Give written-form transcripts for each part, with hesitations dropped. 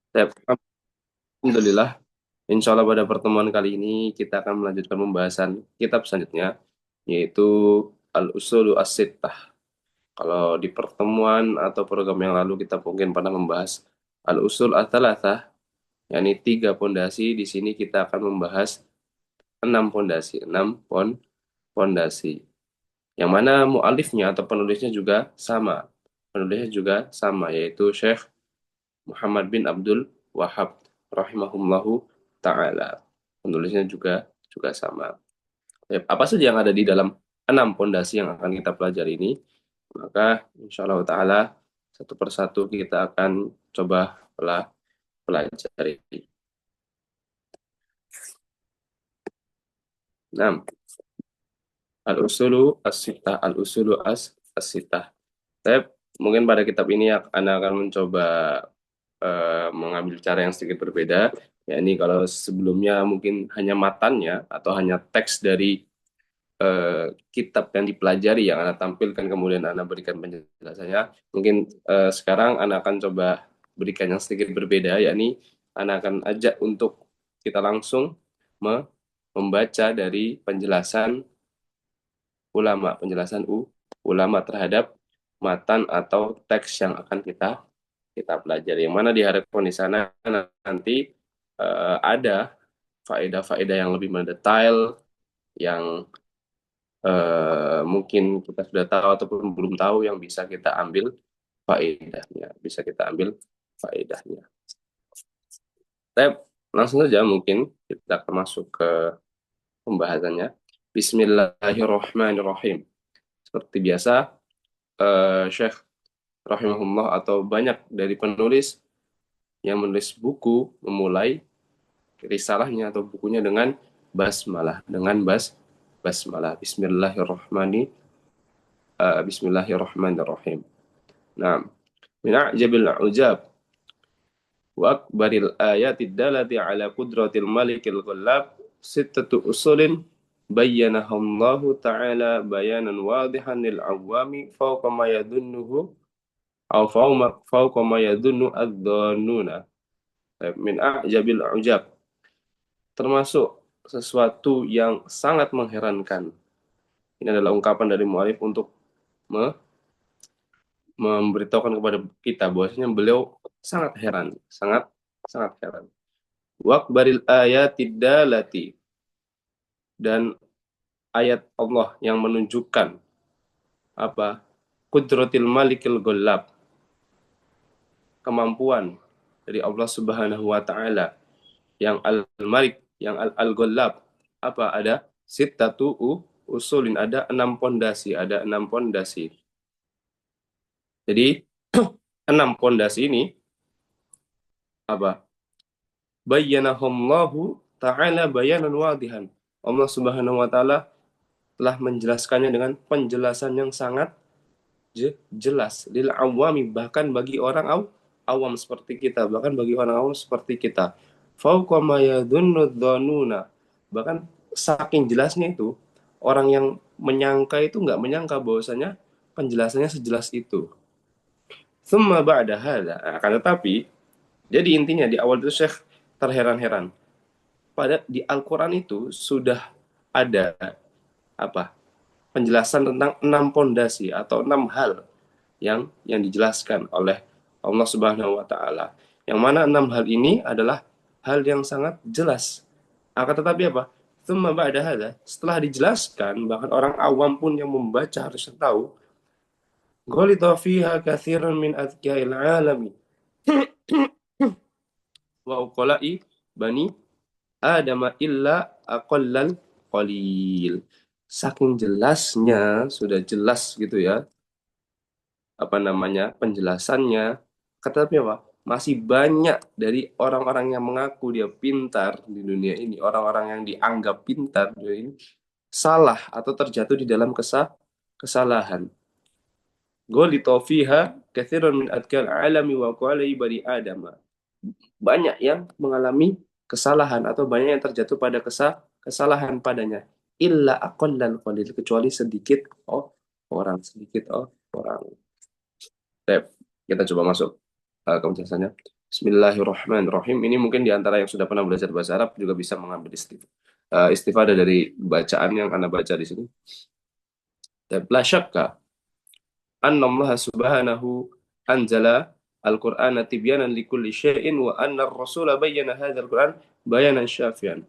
Baik, Alhamdulillah, insya Allah pada pertemuan kali ini kita akan melanjutkan pembahasan kitab selanjutnya, yaitu Al-Usulu As-Sittah. Kalau di pertemuan atau program yang lalu kita mungkin pernah membahas Al-Usul Ats-Tsalatsah, yakni tiga pondasi. Di sini kita akan membahas enam pondasi, pondasi. Yang mana mu'alifnya atau penulisnya juga sama. Penulisnya juga sama, yaitu Syekh Muhammad bin Abdul Wahab rahimahullahu taala. Penulisnya juga juga sama. Apa saja yang ada di dalam enam pondasi yang akan kita pelajari ini? Maka insya Allah taala satu persatu kita akan coba pelajari. Nah, al-usulu as-sittah, al-usulu as-sittah. Saya mungkin pada kitab ini Anda akan mencoba mengambil cara yang sedikit berbeda. Ya, ini kalau sebelumnya mungkin hanya matannya atau hanya teks dari kitab yang dipelajari yang Anda tampilkan kemudian Anda berikan penjelasannya. Mungkin sekarang Anda akan coba berikan yang sedikit berbeda, yakni Anda akan ajak untuk kita langsung membaca dari penjelasan ulama, penjelasan ulama terhadap matan atau teks yang akan kita pelajari. Yang mana diharapkan di sana nanti ada faedah-faedah yang lebih mendetail, yang mungkin kita sudah tahu ataupun belum tahu, yang bisa kita ambil faedahnya, bisa kita ambil faedahnya. Tapi langsung saja mungkin kita akan masuk ke pembahasannya. Bismillahirrahmanirrahim. Seperti biasa, Syekh rahimahullah atau banyak dari penulis yang menulis buku memulai risalahnya atau bukunya dengan basmalah, dengan basmalah. Bismillahirrahmanirrahim. Nah, min a'jabil ujab wa akbaril ayatid dalati ala qudratil malikil ghallab sittatu usulin bayyanahallahu ta'ala bayanan wadihan lil awami fawqa ma yadunnuhu aw fawqa ma yadunnu adh-dhannuna. Min a'jabil ujab, termasuk sesuatu yang sangat mengherankan. Ini adalah ungkapan dari mu'alif untuk memberitahukan kepada kita bahwasanya beliau sangat heran, sangat sangat heran. Wakbaril ayatid dalati, dan ayat Allah yang menunjukkan apa? Qudratil malikil ghalab, kemampuan dari Allah Subhanahu wa taala yang al-malik, yang al-ghalab. Apa ada sittatu usulin, ada enam pondasi, ada enam pondasi. Jadi enam pondasi ini apa? Bayyanahumullahu ta'ala bayanan wadihan. Allah Subhanahu wa taala telah menjelaskannya dengan penjelasan yang sangat jelas lil awami, bahkan bagi orang awam seperti kita, bahkan bagi orang awam seperti kita. Fauqa ma yadhunnu dhannuna. Bahkan saking jelasnya itu, orang yang menyangka itu nggak menyangka bahwasanya penjelasannya sejelas itu. Tsumma ba'da hadza, akan tetapi jadi intinya di awal itu Syekh terheran-heran. Pada di Al-Qur'an itu sudah ada apa? Penjelasan tentang enam pondasi atau enam hal yang dijelaskan oleh Allah Subhanahu wa taala. Yang mana enam hal ini adalah hal yang sangat jelas. Akan tetapi apa? Tsumma ba'da hadza, setelah dijelaskan, bahkan orang awam pun yang membaca harus tahu, ghalita fiha katsiran min adqiya'il alami wa uqala'i bani Adam illa aqallal qalil. Saking jelasnya, sudah jelas gitu ya, apa namanya, penjelasannya. Tetapi apa? Masih banyak dari orang-orang yang mengaku dia pintar di dunia ini, orang-orang yang dianggap pintar di dunia ini, salah atau terjatuh di dalam kesalahan. Ghalita fiha katsirun min adkal alami wa qalai bani Adam. Banyak yang mengalami kesalahan atau banyak yang terjatuh pada kesalahan padanya. Illa aqallal qalil, kecuali sedikit orang, sedikit orang. Baik, kita coba masuk ke penjelasannya. Bismillahirrahmanirrahim. Ini mungkin di antara yang sudah pernah belajar bahasa Arab juga bisa mengambil istifadah dari bacaan yang Anda baca di sini. Dan la syakka anna Allah subhanahu anzala al-Qur'ana tibyanan likulli syai'in wa anna ar-rasula bayyana hadzal Qur'an bayanan syafian.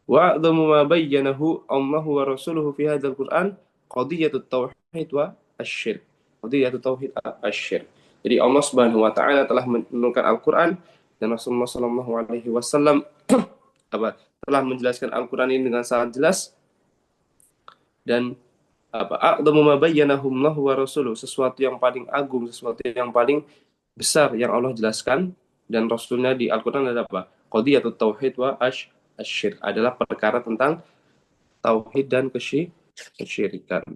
Wa a'dhamu ma bayyanahu Allah wa rasuluhu fi hadzal Qur'an qadiyatut tauhid wa asy-syirk. Qadiyatut tauhid asy-syirk. Jadi Allah Subhanahu wa taala telah menurunkan Al-Qur'an dan Rasulullah sallallahu alaihi wasallam telah menjelaskan Al-Qur'an ini dengan sangat jelas dan a'dhamu ma bayyanahu Allah wa rasuluhu, sesuatu yang paling agung, sesuatu yang paling besar yang Allah jelaskan dan Rasulnya di Al-Qur'an adalah apa? Qadiyatut tauhid wa asy-syirk, adalah perkara tentang tauhid dan kesyirikan.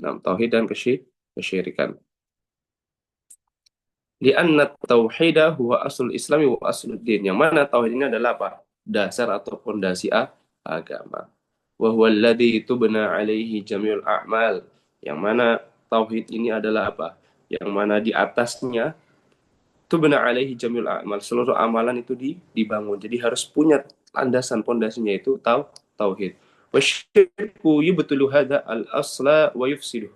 Nah, tauhid dan kesyirikan. Li'anna tauhida huwa aslul islami wa aslud din. Yang mana tauhid ini adalah apa? Dasar atau fondasi agama. Wa huwa alladhi tubna alaihi jami'ul a'mal. Yang mana tauhid ini adalah apa? Yang mana di atasnya tubna alaihi jami'ul a'mal. Seluruh amalan itu dibangun. Jadi harus punya landasan fondasinya itu tauhid. Wa syirku yubtulu hadha al-asla wa yufsiduh.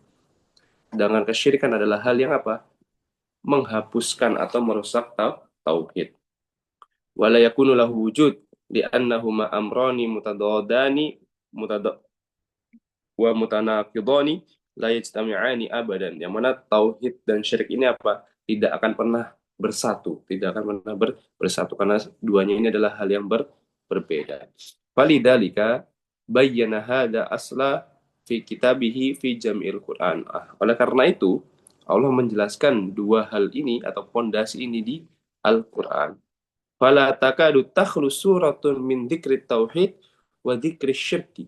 Dengan kesyirikan adalah hal yang apa? Menghapuskan atau merusak tauhid. Wala yakunu lahu wujud li'annahuma amrani mutadadani wa mutanaqidani la yajtami'ani abadan. Yang mana tauhid dan syirik ini apa? Tidak akan pernah bersatu, tidak akan pernah bersatu karena duanya ini adalah hal yang berbeda. Falidalika bayyana hadza asla fi kitabihi fi jam'il Qur'an. Oleh karena itu, Allah menjelaskan dua hal ini atau fondasi ini di Al-Qur'an. Fala takadu takhlu suratun min dzikri tauhid wa dzikri syirki.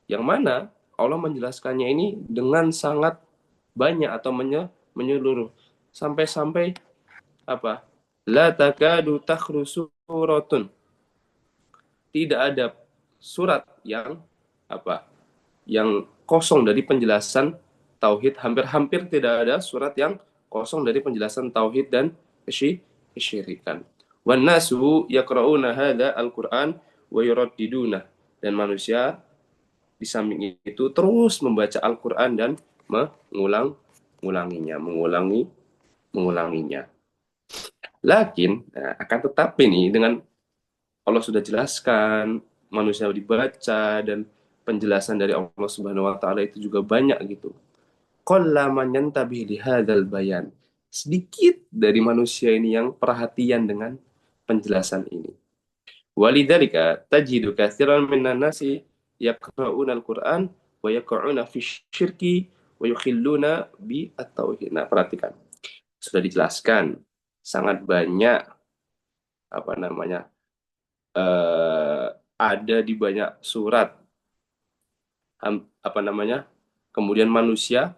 Yang mana Allah menjelaskannya ini dengan sangat banyak atau menyeluruh sampai-sampai apa? La takadu takhlu suratun. Tidak ada surat yang apa? Yang kosong dari penjelasan tauhid, hampir-hampir tidak ada surat yang kosong dari penjelasan tauhid dan kesyirikan. Wan nasu yaqra'una hadza al-Qur'an wa yuraddiduna, dan manusia di samping itu terus membaca Al-Qur'an dan mengulanginya. Lakin akan tetapi nih, dengan Allah sudah jelaskan, manusia dibaca, dan penjelasan dari Allah Subhanahu wa taala itu juga banyak gitu. Qalla man yantabih li hadzal bayan. Sedikit dari manusia ini yang perhatian dengan penjelasan ini. Walidzalika tajidu katsiran minan nasi yaqra'una al-Qur'an wa yaq'una fi syirki wa yukhilluna bi at-tauhid. Nah, perhatikan. Sudah dijelaskan sangat banyak apa namanya? Ada di banyak surat apa namanya? Kemudian manusia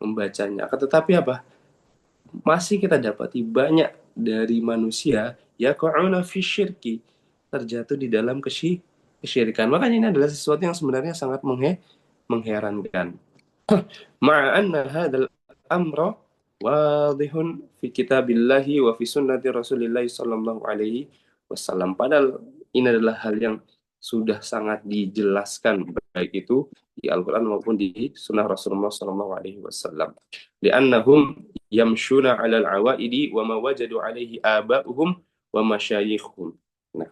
membacanya. Akan tetapi apa? Masih kita dapati banyak dari manusia yaq'una fi syirki, terjatuh di dalam kesyirikan. Makanya ini adalah sesuatu yang sebenarnya sangat mengherankan. Ma'anna hadzal amra wadihun fi kitabillahi wa fi sunnati Rasulillah sallallahu alaihi wasallam. Padahal ini adalah hal yang sudah sangat dijelaskan, baik itu di Al-Qur'an maupun di sunnah Rasulullah sallallahu alaihi wasallam. Li'annahum yamshuna 'alal 'awaidi wa ma wajadu 'alaihi aba'uhum wa masyayikhum. Nah,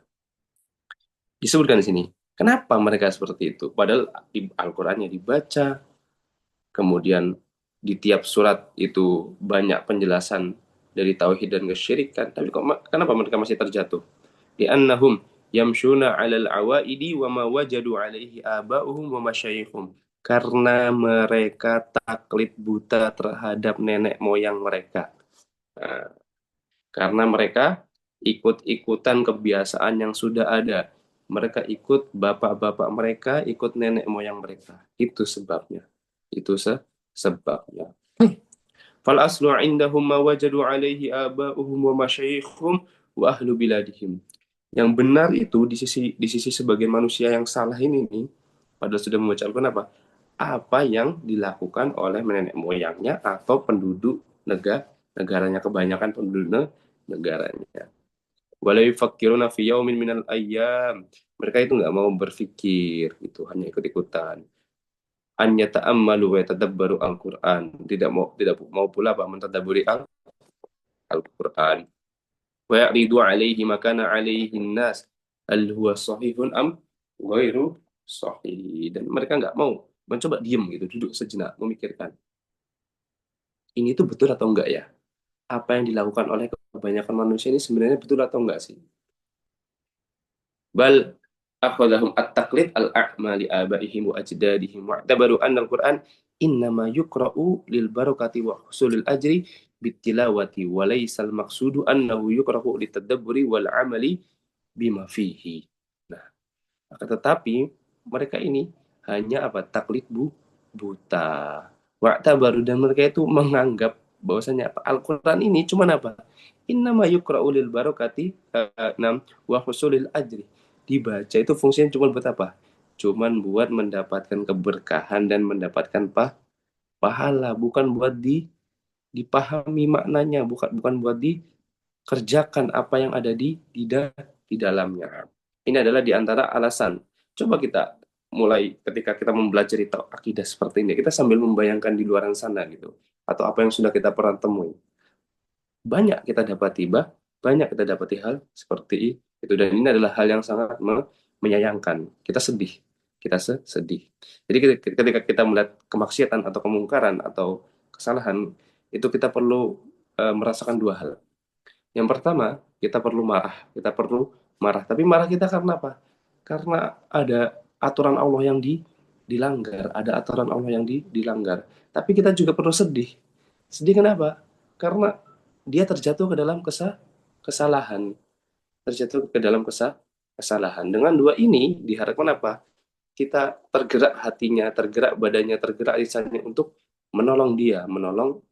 disebutkan di sini, kenapa mereka seperti itu? Padahal di Al-Qur'annya dibaca, kemudian di tiap surat itu banyak penjelasan dari tauhid dan kesyirikan, tapi kenapa mereka masih terjatuh? Di annahum yamshuna 'alal awaidi wa ma wajadu 'alaihi aba'uhum wa masyayikhum. Karena mereka taklid buta terhadap nenek moyang mereka. Nah, karena mereka ikut-ikutan kebiasaan yang sudah ada. Mereka ikut bapak-bapak mereka, ikut nenek moyang mereka. Itu sebabnya. Itu sebabnya. Fal aslu indahum ma wajadu alaihi aba'uhum wa masyayikhum wa ahlu biladihim. Yang benar itu di sisi sebagian manusia yang salah ini nih, padahal sudah membaca Al-Quran apa yang dilakukan oleh nenek moyangnya atau penduduk negaranya, kebanyakan penduduk negaranya. Wala yufakkiruna fi yaumin minal ayyam. Mereka itu nggak mau berpikir, itu hanya ikut-ikutan. An yata'ammalu wa yatadabbaru al-Qur'an. Tidak mau pula apa mentadabburi Al-Qur'an. Wa ya'ridu alaihi makana alaihi nas. Hal huwa sahihun am ghairu sahih. Dan mereka nggak mau mencoba diam gitu, duduk sejenak memikirkan ini tuh betul atau enggak ya? Apa yang dilakukan oleh kebanyakan manusia ini sebenarnya betul atau enggak sih? Bal akhadhahum at-taqlid al-a'ma li abaihim wa ajdadihim wa tabaru anna al-Qur'an innama yuqra'u lil barakati wa husulil ajri bitilawati wa laysa al-maqsudu annahu yuqra'u litadabburi wal amali bima fihi. Nah, akan tetapi mereka ini hanya apa? Taklid buta. Waktu baru dan mereka itu menganggap bahwasanya apa? Al-Qur'an ini cuma apa? Innama yuqra'u lil barakati nam wa husulil ajri. Dibaca itu fungsinya cuma buat apa? Cuman buat mendapatkan keberkahan dan mendapatkan pahala, bukan buat dipahami maknanya, bukan bukan buat dikerjakan apa yang ada di dalamnya. Ini adalah di antara alasan. Coba kita mulai ketika kita mempelajari akidah seperti ini, kita sambil membayangkan di luar sana gitu, atau apa yang sudah kita pernah temui. Banyak kita dapati hal seperti itu, dan ini adalah hal yang sangat menyayangkan. Kita sedih, sedih. Jadi ketika kita melihat kemaksiatan atau kemungkaran atau kesalahan, itu kita perlu merasakan dua hal. Yang pertama, kita perlu marah. Tapi marah kita karena apa? Karena ada aturan Allah yang dilanggar, ada aturan Allah yang dilanggar. Tapi kita juga perlu sedih. Sedih kenapa? Karena dia terjatuh ke dalam kesalahan, terjatuh ke dalam kesalahan. Dengan dua ini diharapkan apa? Kita tergerak hatinya, tergerak badannya, tergerak lisannya untuk menolong dia, menolong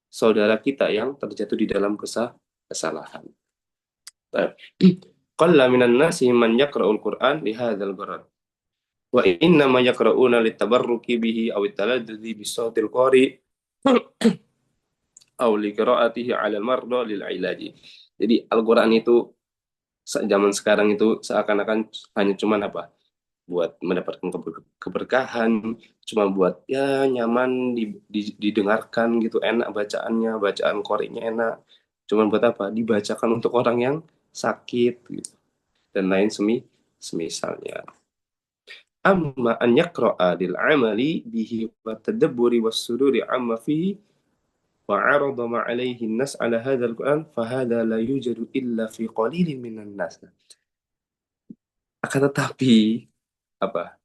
saudara kita yang terjatuh di dalam kesalahan. Qalla minan nasi man yaqra'ul Qur'an li hadzal gharad. Wa inna ma yaqra'una litabarruki bihi aw taladduzi bi sautil qari aw li qira'atihi 'ala al-marda lil ilaji. Jadi Al-Qur'an itu zaman sekarang itu seakan-akan hanya cuman apa? Buat mendapatkan keberkahan, cuma buat ya nyaman didengarkan gitu, enak bacaannya, bacaan qori'nya enak. Cuman buat apa? Dibacakan untuk orang yang sakit gitu, dan lain semisalnya. Amma an yaqra'a lil amali bihi wa tadabburi was sururi amma fihi wa 'arada ma 'alaihi an-nas 'ala hadzal Qur'an fa hadza la yujadu illa fi qalilin minan nas. Akan tetapi apa?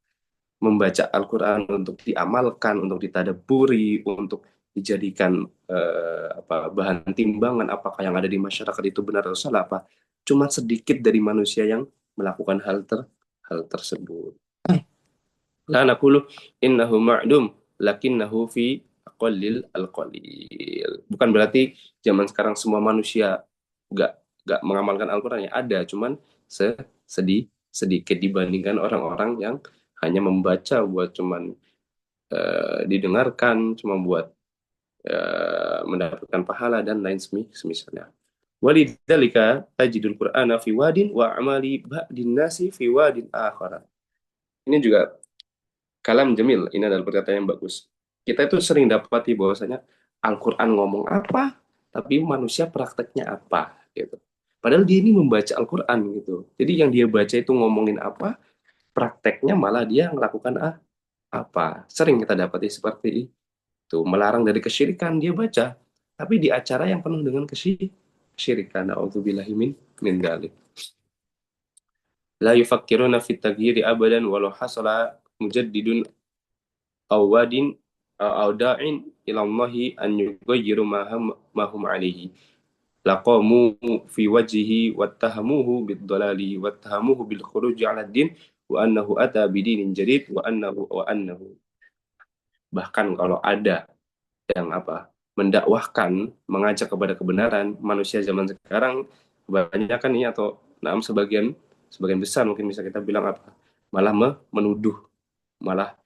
Membaca Al-Qur'an untuk diamalkan, untuk ditadabburi, untuk dijadikan apa bahan timbangan apakah yang ada di masyarakat itu benar atau salah apa? Cuma sedikit dari manusia yang melakukan hal tersebut. La naqulu innahu ma'dum lakinnahu fi aqallil al-qalil. Bukan berarti zaman sekarang semua manusia nggak nggak mengamalkan Al-Qur'an, ya ada, cuman sedikit dibandingkan orang-orang yang hanya membaca buat cuman didengarkan, cuma buat mendapatkan pahala dan lain semisalnya. Walidzalika tajidul Qur'ana fi wadin wa amali ba'din nasi fi wadin akhara. Ini juga kalam jamil, ini adalah perkataan yang bagus. Kita itu sering dapati bahwasanya Al-Quran ngomong apa, tapi manusia prakteknya apa, gitu. Padahal dia ini membaca Al-Quran gitu. Jadi yang dia baca itu ngomongin apa, prakteknya malah dia melakukan apa. Sering kita dapati seperti itu. Melarang dari kesyirikan dia baca, tapi di acara yang penuh dengan kesyirikan. A'udzubillahi min dzalik. La yufakkiruna fit taghyiri abadan walau hasala mujaddidun awadin auda'in ilallahi an yughayyiru ma hum alaihi laqamu fi wajhihi wattahamuhu bid-dhalali wattahamuhu bil khuruj 'ala ad-din wa annahu ata bidinin jadid wa annahu bahkan kalau ada yang apa mendakwahkan, mengajak kepada kebenaran, manusia zaman sekarang kebanyakan ini atau sebagian sebagian besar mungkin bisa kita bilang apa malah menuduh, malah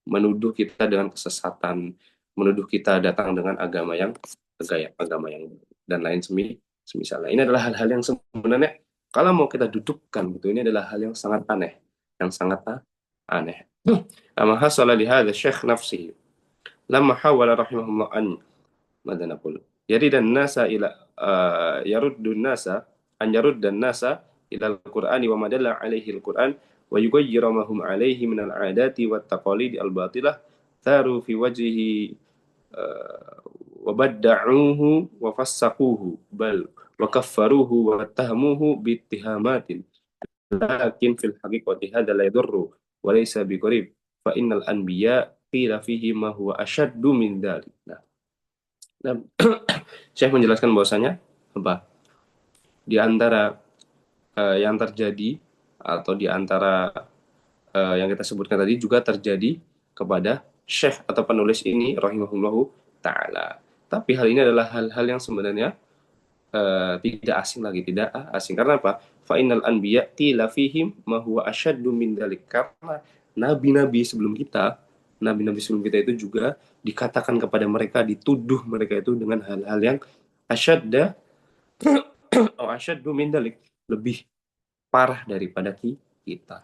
menuduh kita dengan kesesatan, menuduh kita datang dengan agama yang gaya agama yang dan lain semisalnya. Ini adalah hal-hal yang sebenarnya kalau mau kita dudukkan gitu, ini adalah hal yang sangat aneh, yang sangat aneh. Amma hasala li hadha syekh nafsihi lamma hawala rahimahullah an ماذا نقول يريد الناس إلى يرد الناس أن يرد الناس إلى القرآن وما دل عليه القرآن ويغير ما هم عليه من العادات والتقاليد الباطلة ثاروا في وجهه وبدعوه وفسقوه بل وكفروه واتهموه باتهامات لكن في الحقيقة هذا لا يضر وليس بقريب فإن الأنبياء قيل فيه ما هو أشد من ذلك. Nah, Syekh menjelaskan bahwasanya apa di antara yang terjadi atau di antara yang kita sebutkan tadi juga terjadi kepada Syekh atau penulis ini rahimahullahu taala. Tapi hal ini adalah hal-hal yang sebenarnya tidak asing lagi, tidak asing. Karena apa? Fa innal anbiya qila fihim ma huwa asyaddu min dzalik. Karena nabi-nabi sebelum kita, nabi-nabi sebelum kita itu juga dikatakan kepada mereka, dituduh mereka itu dengan hal-hal yang asyadda atau asyaddu min dzalik, lebih parah daripada kita.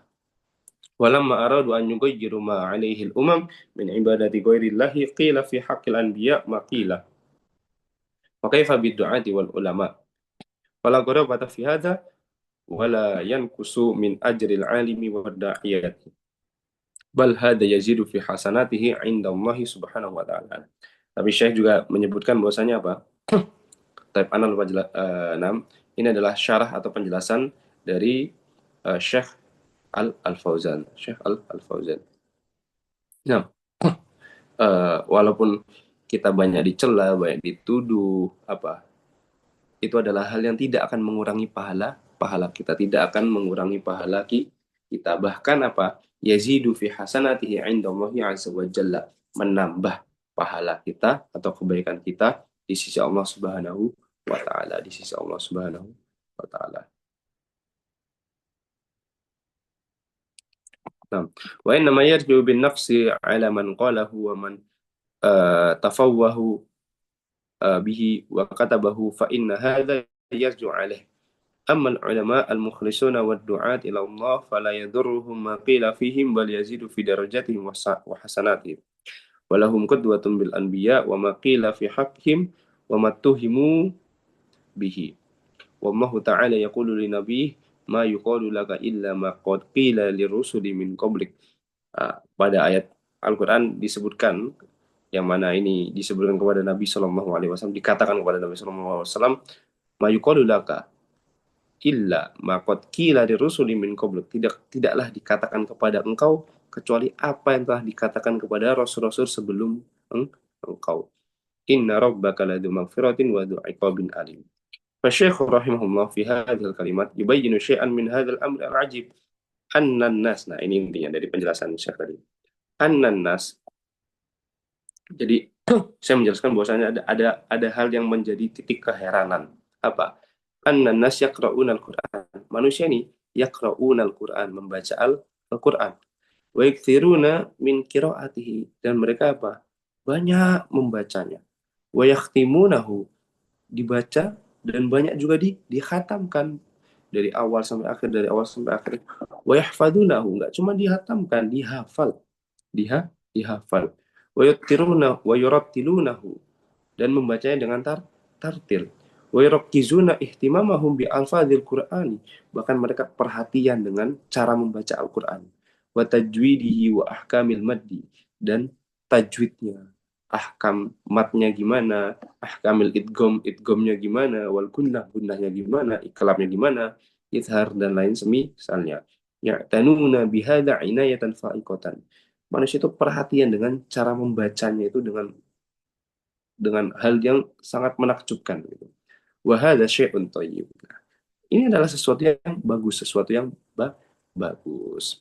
Walamma aradu an yughayyiru ma 'alaihi al-umam min ibadati ghairillahi qila fi haqqil anbiya ma qila. Wa kaifa bid-du'ati wal ulama. Fala gharabata fi hadha wala yankusu min ajril 'alimi wad da'iyati. Bal hadha yazidu fi hasanatihi 'inda Allah Subhanahu wa ta'ala. Tapi Syekh juga menyebutkan bahwasanya apa? Taib ana lupa ini adalah syarah atau penjelasan dari Syekh Al-Fauzan. Syekh Al-Fauzan. Nah, walaupun kita banyak dicela, banyak dituduh, apa itu adalah hal yang tidak akan mengurangi pahala kita, tidak akan mengurangi pahala kita. Bahkan apa? Yazidu fi hasanatihi 'indallahi 'azza wa jalla, menambah pahala kita atau kebaikan kita di sisi Allah Subhanahu wa taala, di sisi Allah Subhanahu wa taala. Nah, wa inna ma yarju bin nafsi 'ala man qalahu wa man tafawwahu bihi wa katabahu fa inna hadha yarju 'alaihi. أما العلماء المخلصون والدعاة إلى الله فلا يضرهم ما قيل فيهم بل يزيد في درجاتهم وحسناتهم ولهم قدوة بالأنبياء وما قيل في حقهم وما اتهموا به والله تعالى يقول لنبيه ما يقال لك إلا ما قد قيل للرسل من قبلك. Pada ayat Al-Quran disebutkan yang mana ini disebutkan kepada Nabi SAW, dikatakan kepada Nabi SAW, ma yuqalu laka illa maqad qila dirusuli min qabl, tidaklah dikatakan kepada engkau kecuali apa yang telah dikatakan kepada rasul-rasul sebelum engkau. Inna rabbaka ladu maghfiratin wa du iqabin alim. Fasyaikh rahimahullah fi hadhil kalimat yubayyinu syai'an min hadzal amr al-ajib anna nas, nah ini intinya dari penjelasan Syekh tadi, anna nas. Jadi saya menjelaskan bahwasanya ada hal yang menjadi titik keheranan. Apa? Anna nas yaqra'una al-Qur'an. Manusia ini yaqra'una al-Qur'an, membaca Al-Qur'an. Wa yakthiruna min qira'atihi, dan mereka apa? Banyak membacanya. Wa yakhtimunahu, dibaca dan banyak juga dikhatamkan dari awal sampai akhir, dari awal sampai akhir. Wa yahfadunahu, enggak cuma dihatamkan, dihafal. Dihafal. Wa yurattilunahu, dan membacanya dengan tartil. Wa yurakkizuna ihtimamahum bi alfadzil Qur'ani, bahkan mereka perhatian dengan cara membaca Al-Qur'an. Wa tajwidihi wa ahkamil maddi, dan tajwidnya, ahkam matnya gimana, ahkamil idghamnya gimana, wal gunnahnya gimana, iklabnya gimana, izhar dan lain semisalnya. Ya'tanuna bihadza inayatan fa'iqatan. Manusia itu perhatian dengan cara membacanya itu dengan hal yang sangat menakjubkan gitu. Wa hadza syai'un thayyib. Ini adalah sesuatu yang bagus, sesuatu yang bagus.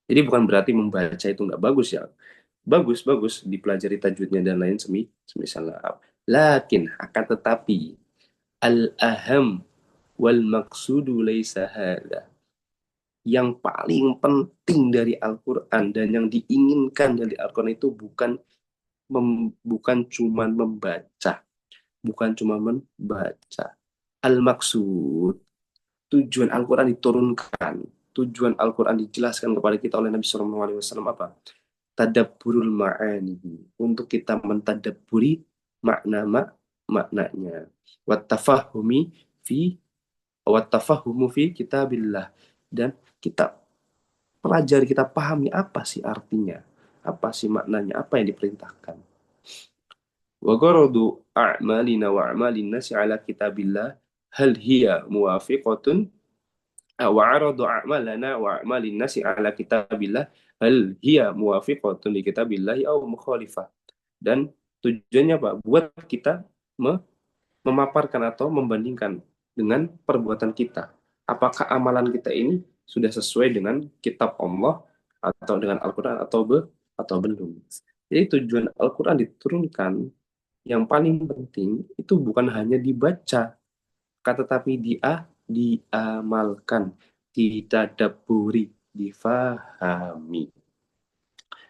Jadi bukan berarti membaca itu nggak bagus ya. Bagus, dipelajari tajwidnya dan lain semisalnya. Lakin akan tetapi al-aham wal maqsudu laisa hadza. Yang paling penting dari Al-Quran dan yang diinginkan dari Al-Quran itu bukan cuma membaca. bukan cuma membaca. Al-maksud, tujuan Al-Quran diturunkan, tujuan Al-Quran dijelaskan kepada kita oleh Nabi SAW apa? Tadabburul ma'ani, untuk kita mentadabburi maknanya. Wattafahumi fi wattafahumu fi kitabillah, dan kita pelajari, kita pahami apa sih artinya, apa sih maknanya, apa yang diperintahkan. Wa gharadu a'malina wa a'malin nasi ala kitabillah hal hiya muwafiqatun wa aradu a'malana wa a'malin nasi ala kitabillah hal hiya muwafiqatun li kitabillahi aw mukhalifah. Dan tujuannya apa? Buat kita memaparkan atau membandingkan dengan perbuatan kita. Apakah amalan kita ini sudah sesuai dengan kitab Allah atau dengan Al-Quran atau belum. Jadi tujuan Al-Quran diturunkan yang paling penting itu bukan hanya dibaca, tetapi diamalkan, ditadabburi, difahami.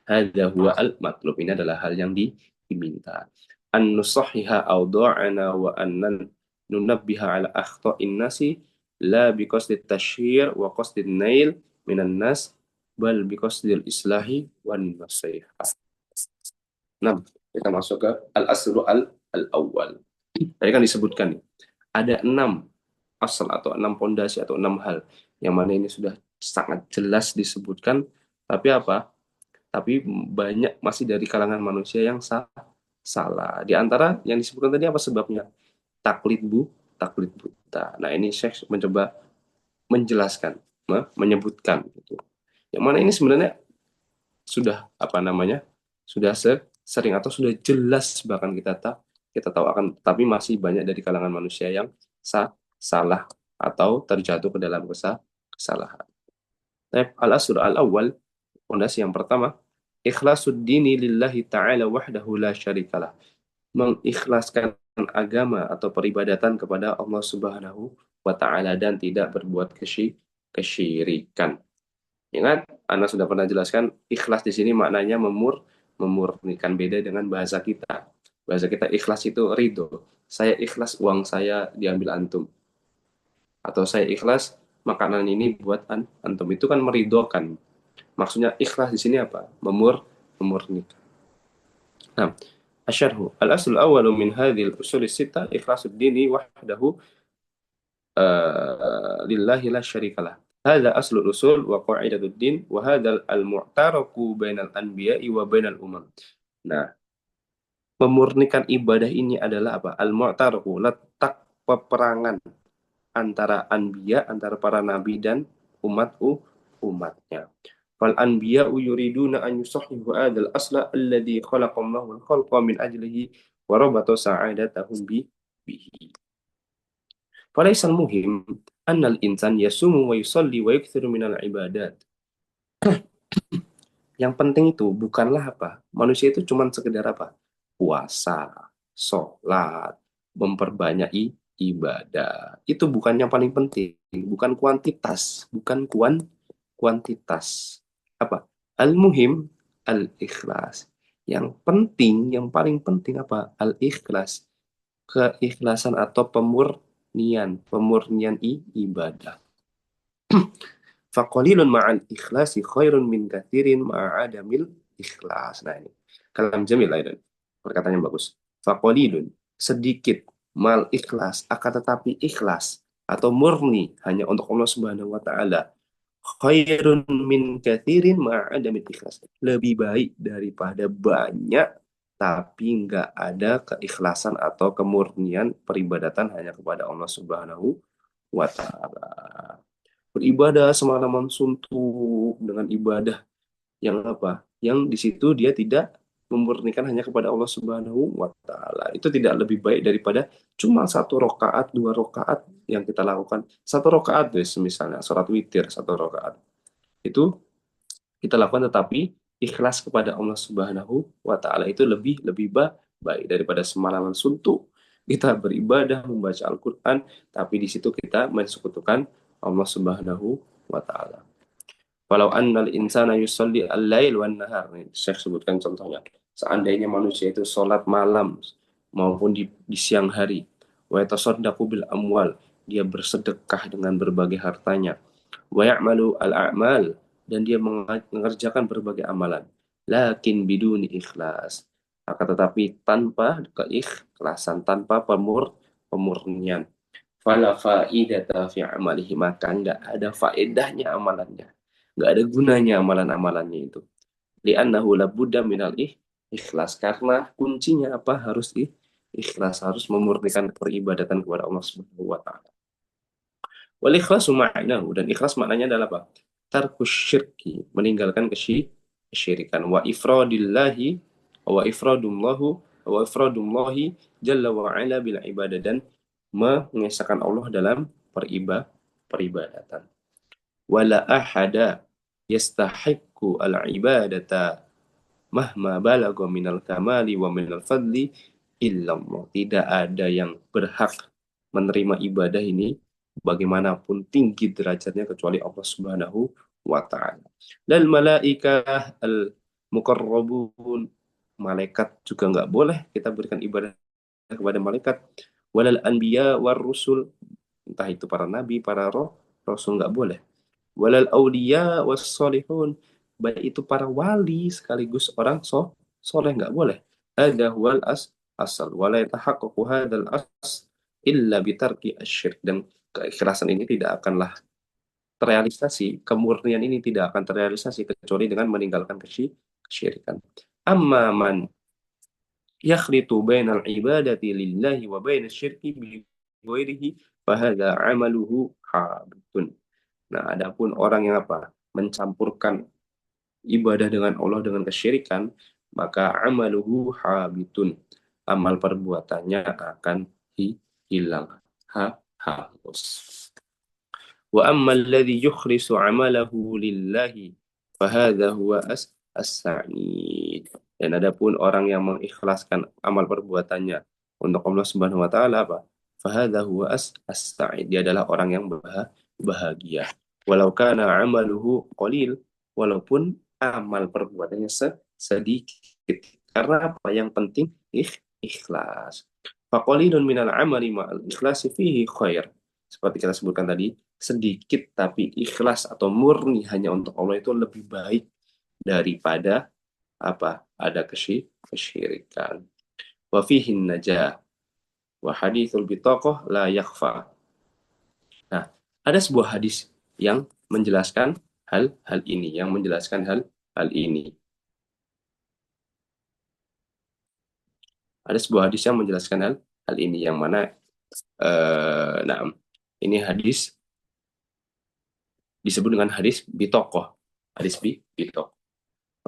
Hadza huwa al-matlub. Ini adalah hal yang diminta. An nusahhiha awda'ana wa an nunabbiha ala akhta'in nasi la biqasdi tashhir wa qasdi nail minan nas bal biqasdi islahi wan nasihah. Nah, kita masuk ke al-aslu al-awwal. Tadi kan disebutkan ada 6 asal atau 6 pondasi atau 6 hal yang mana ini sudah sangat jelas disebutkan, tapi apa? Tapi banyak masih dari kalangan manusia yang salah. Di antara yang disebutkan tadi apa sebabnya? Taklid buta. Nah, ini Syekh mencoba menjelaskan, menyebutkan gitu. Yang mana ini sebenarnya sudah apa namanya? Sudah sering atau sudah jelas bahkan kita tahu akan, tapi masih banyak dari kalangan manusia yang salah atau terjatuh ke dalam kesalahan. Al-asl al-awwal, pondasi yang pertama, ikhlasul dini lillahi ta'ala wahdahu la syarikalah. Mengikhlaskan agama atau peribadatan kepada Allah Subhanahu wa taala dan tidak berbuat kesyirikan. Ingat, Anda sudah pernah jelaskan ikhlas di sini maknanya memurnikan, beda dengan bahasa kita. Bahasa kita ikhlas itu ridho. Saya ikhlas uang saya diambil antum. Atau saya ikhlas makanan ini buat antum. Itu kan meridhokan. Maksudnya ikhlas di sini apa? Memurnikan. Nah, asyarhu. Al-asl awalu min hadhil usul sita ikhlasul dini wahdahu lillahi la syarikalah. Hadza aslul usul wa qa'idatud din wa hadzal al-mu'taraku bainal anbiya'i wa bainal umam. Nah, memurnikan ibadah ini adalah apa? Al-mu'taraku, letak peperangan antara anbiya, antara para nabi dan umatnya. Fal anbiya'u yuriduna an yusahhihu hadzal asla alladhi khalaqallahu al-khalqa min ajlihi wa rabata sa'adatahum bihi. Falaisal muhim annal insan yasumu wa yusalli wa yukthiru minal ibadat. Yang penting itu bukanlah apa? Manusia itu cuma sekedar apa? Puasa, sholat, memperbanyak ibadah. Itu bukan yang paling penting, bukan kuantitas, bukan kuantitas. Apa? Al-muhim al-ikhlas. Yang penting, yang paling penting apa? Al-ikhlas. Keikhlasan atau pemurnian ibadah. Faqalilun ma'al ikhlasi khairun min katsirin ma'adamil ikhlas. Nah, ini kalam jamil aidan. Perkataan yang bagus. Faqalilun, sedikit, mal ikhlas, akan tetapi ikhlas atau murni hanya untuk Allah Subhanahu wa taala. Khairun min katsirin ma'adamil ikhlas. Lebih baik daripada banyak tapi nggak ada keikhlasan atau kemurnian peribadatan hanya kepada Allah Subhanahu wa taala. Beribadah semalaman suntuk dengan ibadah yang apa? Yang di situ dia tidak memurnikan hanya kepada Allah Subhanahu wa taala. Itu tidak lebih baik daripada cuma 1 rakaat, 2 rakaat yang kita lakukan. 1 rakaat deh, misalnya sholat witir 1 rakaat. Itu kita lakukan tetapi ikhlas kepada Allah Subhanahu wa taala itu lebih lebih baik daripada semalaman suntuk kita beribadah membaca Al-Qur'an tapi di situ kita mensekutukan Allah Subhanahu wa taala. Walau annal insana yusalli al-lail wan nahar. Syekh sebutkan contohnya. Seandainya manusia itu sholat malam maupun di siang hari. Wa yatasaddaqu bil amwal, dia bersedekah dengan berbagai hartanya. Wa ya'malu al-a'mal, dan dia mengerjakan berbagai amalan. Lakin biduni ikhlas, akan tetapi tanpa keikhlasan, tanpa pemurnian. Fala faidata fi amalihi, maka enggak ada faedahnya amalannya. Enggak ada gunanya amalan-amalannya itu. Li'annahu labudda minal ikhlas, karena kuncinya apa? Harus ikhlas, harus memurnikan peribadatan kepada Allah Subhanahu wa taala. Wal ikhlasu ma'nahu, dan ikhlas maknanya adalah apa? Tarkus syirki, meninggalkan kesyirikan. Wa ifradullahi jalla wa ala bil ibadah, dan mengesahkan Allah dalam peribadatan. Wala ahada yastahiqqu al ibadata mahma balagha minal kamali wa minal fadli illallah. Tidak ada yang berhak menerima ibadah ini bagaimanapun tinggi derajatnya kecuali Allah Subhanahu wa taala. Dan malaikah al muqarrabun, malaikat juga nggak boleh kita berikan ibadah kepada malaikat. Walal anbiya war rusul, entah itu para nabi, para rasul, nggak boleh. Walal auliya was solihun, baik itu para wali sekaligus orang soleh, nggak boleh. Ada wal asal wala yatahaqqaqu hadzal illa bitarki asyirk, dan keikhlasan ini tidak akanlah terrealisasi, kemurnian ini tidak akan terrealisasi kecuali dengan meninggalkan kesyirikan. Amma man yakhlitu bainal ibadati lillahi wa bainasy syirki bi ghairihi fahadza amaluhu habitun. Nah, adapun orang yang apa? Mencampurkan ibadah dengan Allah dengan kesyirikan, maka amaluhu habitun. Amal perbuatannya akan hilang, hapus. Wa ammal ladzi yukhlisu amalahu lillahi fahadza huwa as-sa'id. Dan adapun orang yang mengikhlaskan amal perbuatannya untuk Allah Subhanahu wa taala, apa? Fahadza huwa as-sa'id. Dia adalah orang yang bahagia. Walau kana amaluhu qalil, walaupun amal perbuatannya sedikit. Karena apa? Yang penting ikhlas. Faqalilun minal amali ma'al ikhlasi fihi khair. Seperti kita sebutkan tadi, sedikit tapi ikhlas atau murni hanya untuk Allah itu lebih baik daripada apa? Ada kesyirikan. Wa fihin najah wa hadithul bitaqah la yakhfa. Nah, ada sebuah hadis yang menjelaskan hal ini, hal ini. Ada sebuah hadis yang menjelaskan hal ini, yang mana nah, ini hadis disebut dengan hadis bitokoh. Hadis bitokoh.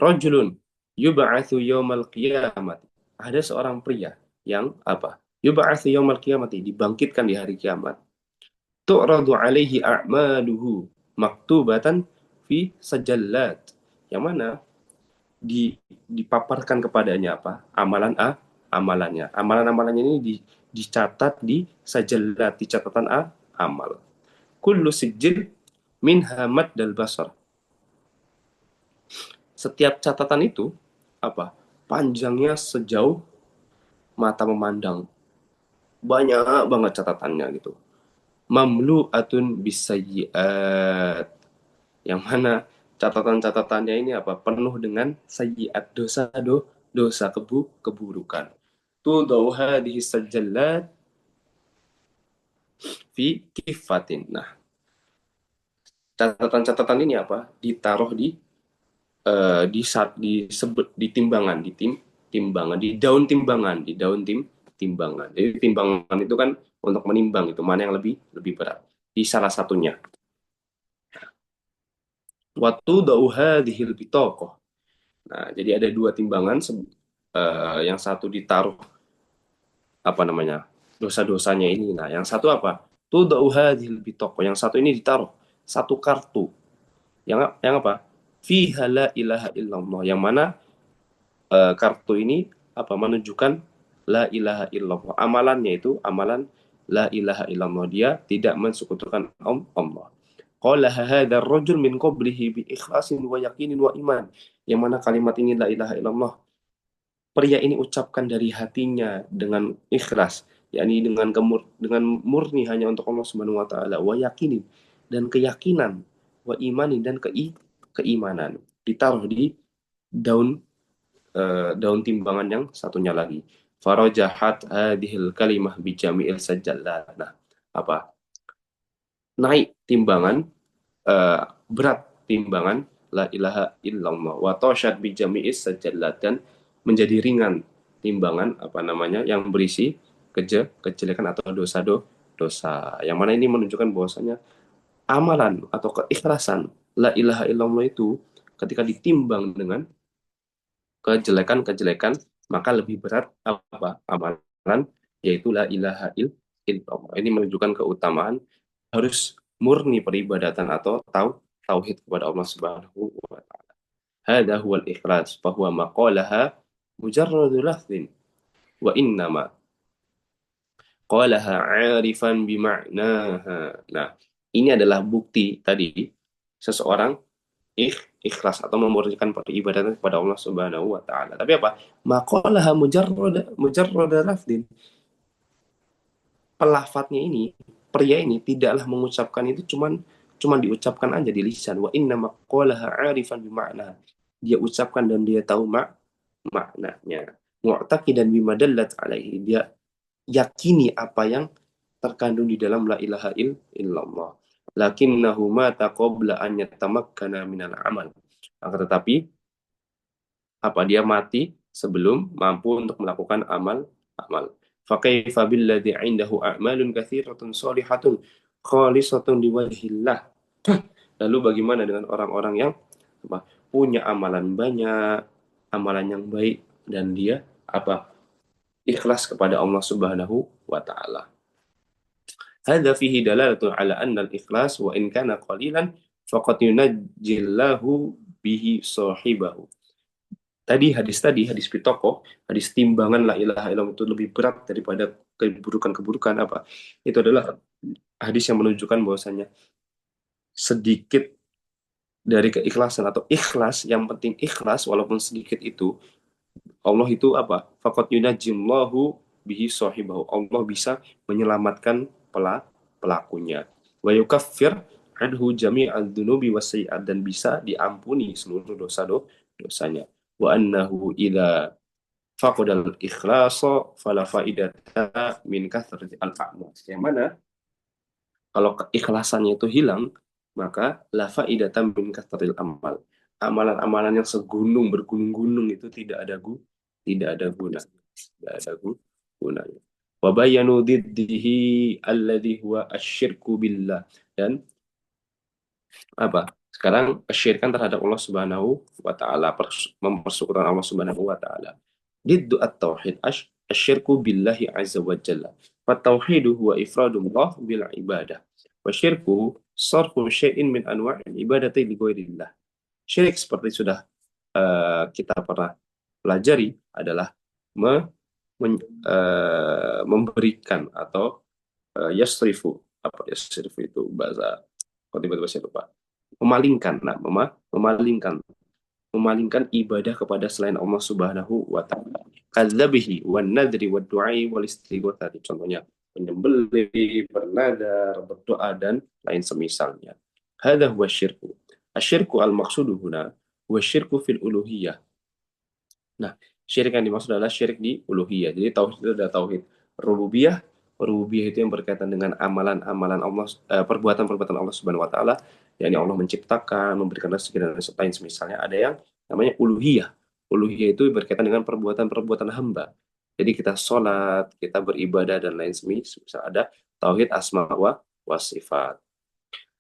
Rajulun yub'atsu yaumal qiyamah. Ada seorang pria yang apa? Yub'atsu yaumal qiyamah, dibangkitkan di hari kiamat. Tu'radu alaihi a'maluhu maktubatan fi sajallat. Yang mana dipaparkan kepadanya apa? Amalannya. Amalan-amalannya ini dicatat di sajallat, di catatan amal. Kullu sijil min hamad dal basar. Setiap catatan itu apa? Panjangnya sejauh mata memandang. Banyak banget catatannya gitu. Mamlu'atun bisayyi'at. Yang mana catatan-catatannya ini apa? Penuh dengan sayyi'at, dosa keburukan. Tudau hadhihi sajallat fi kifatin. Nah, catatan-catatan ini apa? Ditaruh di timbangan, di daun timbangan. Jadi timbangan itu kan untuk menimbang itu mana yang lebih berat. Di salah satunya. Waktu dauhadihil bitokoh. Nah, jadi ada dua timbangan, yang satu ditaruh apa namanya? Dosa-dosanya ini. Nah, yang satu apa? Tudauhadihil bitokoh. Yang satu ini ditaruh satu kartu. Yang apa? Fiha la ilaha illallah, yang mana kartu ini apa menunjukkan la ilaha illallah. Amalannya itu amalan la ilaha illallah, dia tidak mensekutukan Allah. Qala hadza ar-rajul min qablihi bi ikhlasin wa yaqinin wa iman. Yang mana kalimat ini la ilaha illallah pria ini ucapkan dari hatinya dengan ikhlas, yakni dengan murni hanya untuk Allah Subhanahu wa taala, wa yakinin dan keyakinan, wa imani dan keimanan. Ditaruh di daun daun timbangan yang satunya lagi. Farajahat hadhil kalimah bijami'il sajallat. Nah, apa? Naik timbangan, eh, berat timbangan la ilaha illallah wa tasyad bi jami'is sajallat, dan menjadi ringan timbangan apa namanya yang berisi kejelekan atau dosa. Yang mana ini menunjukkan bahwasanya amalan atau keikhlasan la ilaha illallah itu ketika ditimbang dengan kejelekan-kejelekan, maka lebih berat apa amalan, yaitu la ilaha illallah. Ini menunjukkan keutamaan harus murni peribadatan atau tauhid kepada Allah Subhanahu wa taala. Hada huwa al-ikhlas fa huwa maqalaha mujarradu lafzin wa innama qalaha 'arifan bima'naha. Nah, ini adalah bukti tadi seseorang ikhlas atau memurnikan peribadatan kepada Allah Subhanahu wa taala. Tapi apa? Maqalaha mujarrada lafdin. Pelafadznya ini, pria ini tidaklah mengucapkan itu cuman diucapkan aja di lisan. Wa inna maqalaha 'arifan bima'na. Dia ucapkan dan dia tahu maknanya. Mu'taqidan bima dallat alaihi. Dia yakini apa yang terkandung di dalam la ilaha illallah. Lakinnahu mata qabla an yatamakkana minal amal. Akan tetapi apa dia mati sebelum mampu untuk melakukan amal. Fakaifa billadzi 'indahu a'malun katsiratun shalihatun khalisatun liwajhillah. Lalu bagaimana dengan orang-orang yang apa, punya amalan banyak, amalan yang baik, dan dia apa, ikhlas kepada Allah Subhanahu wa taala. Hadza fihi dalalatu ala anna al-ikhlas wa in kana qalilan faqad yunajjillahu bihi sahibahu. Hadis pitoko, hadis timbangan la ilaha illallah itu lebih berat daripada keburukan-keburukan apa? Itu adalah hadis yang menunjukkan bahwasanya sedikit dari keikhlasan atau ikhlas, yang penting ikhlas walaupun sedikit itu, Allah itu apa? Faqad yunajjillahu bihi sahibahu. Allah bisa menyelamatkan pelakunya. Wa yukaffir anhu jami'ad dzunubi wassayi'at, dan bisa diampuni seluruh dosanya. Wa annahu idza faqadal ikhlasa fala faidata min kathrati al-a'mal. Yang mana kalau keikhlasannya itu hilang, maka la faidata min kathratil amal. Amalan-amalan yang bergunung-gunung itu tidak ada guna. Tidak ada gunanya. Wa bayanu diddihi alladhi huwa asyirku billah. Dan apa? Sekarang kesyirikan terhadap Allah Subhanahu wa taala, mempersekutukan Allah Subhanahu wa taala. Diddu at-tauhid asyirku billahi azza wa jalla. Fa tauhidu huwa ifradullah bil ibadah. Wa syirku sarfu syai'in min anwa'il ibadati li ghairillah. Syirik seperti sudah kita pernah pelajari adalah me, memberikan atau yasrifu. Apa yasrifu itu bahasa, kok tiba-tiba saya lupa. Memalingkan, memalingkan ibadah kepada selain Allah Subhanahu wa taala. Kadzabihi wan nadri wad du'ai wal istighatsati. Contohnya menyembelih, bernadar, berdoa dan lain semisalnya. Hadza huwa syirku. Asyirku al-maqsudu huna huwa syirku fil uluhiyah. Nah, syirik yang dimaksud adalah syirik di uluhiyah. Jadi tauhid itu adalah tauhid rububiyah. Rububiyah itu yang berkaitan dengan amalan-amalan Allah, perbuatan-perbuatan Allah Subhanahu wa taala, yakni Allah menciptakan, memberikan rezeki dan lain semisalnya. Ada yang namanya uluhiyah. Uluhiyah itu berkaitan dengan perbuatan-perbuatan hamba. Jadi kita sholat, kita beribadah dan lain semisal. Ada tauhid asma wa sifat.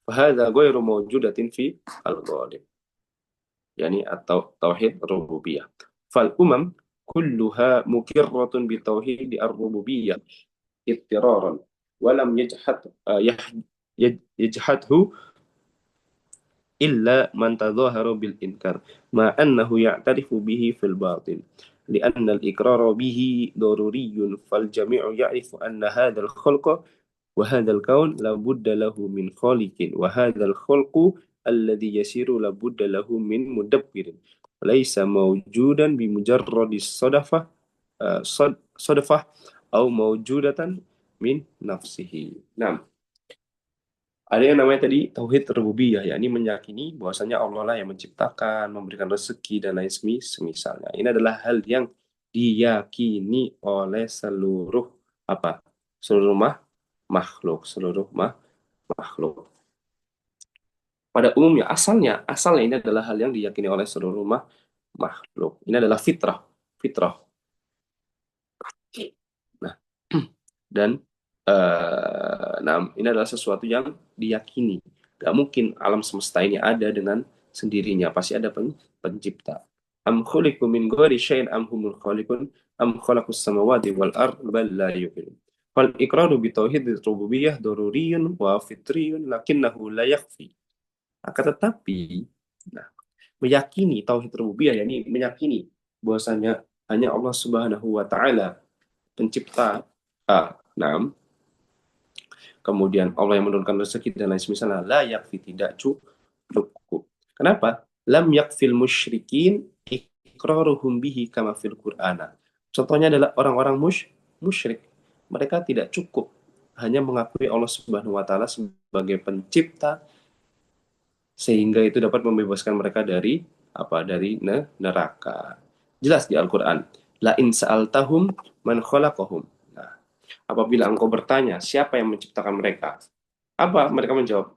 Fahadha ghairu mawjudatin fi al-ghalib. Yani atau tauhid rububiyah. Fal umam kulluha mukirratun bi tauhid ar-rububiyyah ittiraran wa lam yajhadhu illa man tadhahara bil inkar ma annahu ya'tarifu bihi fil batin لأن الإقرار به ضروري فالجميع يعرف أن هذا الخلق وهذا الكون لابد له من خالق وهذا الخلق الذي يسير لابد له من مدبر laisa mawjudan bimujarradi sadafah au mawjudatan min nafsihi. Nah, ada yang namanya tadi tauhid rububiyah, yakni meyakini bahwasanya Allah lah yang menciptakan, memberikan rezeki dan lain semisalnya. Ini adalah hal yang diyakini oleh seluruh apa? Seluruh makhluk, seluruh makhluk. Pada umumnya asalnya ini adalah hal yang diyakini oleh seluruh makhluk. Ini adalah fitrah, fitrah. Nah, dan nah, ini adalah sesuatu yang diyakini. Gak mungkin alam semesta ini ada dengan sendirinya. Pasti ada pencipta. Am khuliqu min ghairi syai'in am humul khaliqun am khalaqus samawati wal ard bal la yuqinun. Fal iqraru bi tauhid rububiyah daruriyun wa fitriyun lakinnahu la yakfi. Akan tetapi, nah, meyakini tauhid rububiyah, yakni meyakini bahwasanya hanya Allah Subhanahu wa taala pencipta nah, kemudian Allah yang menurunkan rezeki dan lain semisalnya la yakfi, tidak cukup. Kenapa? Lam yakfil musyrikin iqraruhum bihi kama fil Qur'ana. Contohnya adalah orang-orang musyrik. Mereka tidak cukup hanya mengakui Allah Subhanahu wa taala sebagai pencipta sehingga itu dapat membebaskan mereka dari neraka. Jelas di Al-Qur'an. La in sa'altahum man khalaqahum. Nah, apabila engkau bertanya siapa yang menciptakan mereka, apa mereka menjawab?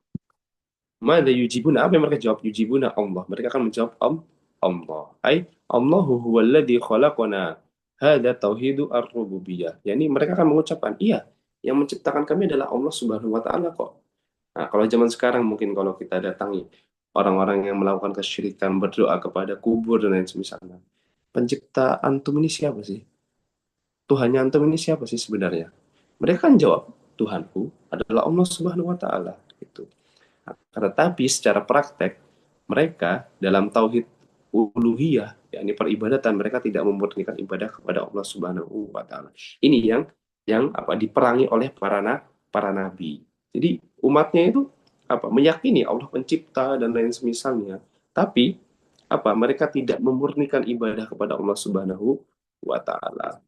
Mada yujibuna, apa yang mereka jawab? Yujibuna Allah. Mereka akan menjawab Allah. Allahu huwallazi khalaqana. Hada tauhidu ar-rububiyah. Yani mereka akan mengucapkan, iya, yang menciptakan kami adalah Allah Subhanahu wa taala kok. Nah, kalau zaman sekarang mungkin kalau kita datangi orang-orang yang melakukan kesyirikan, berdoa kepada kubur dan lain semisalnya. Pencipta antum ini siapa sih? Tuhannya antum ini siapa sih sebenarnya? Mereka kan jawab, Tuhanku adalah Allah Subhanahu wa taala gitu. Tetapi secara praktek mereka dalam tauhid uluhiyah, yakni peribadatan, mereka tidak memurnikan ibadah kepada Allah Subhanahu wa taala. Ini yang diperangi oleh para nabi. Jadi umatnya itu meyakini Allah pencipta dan lain semisalnya, tapi mereka tidak memurnikan ibadah kepada Allah Subhanahu wa taala.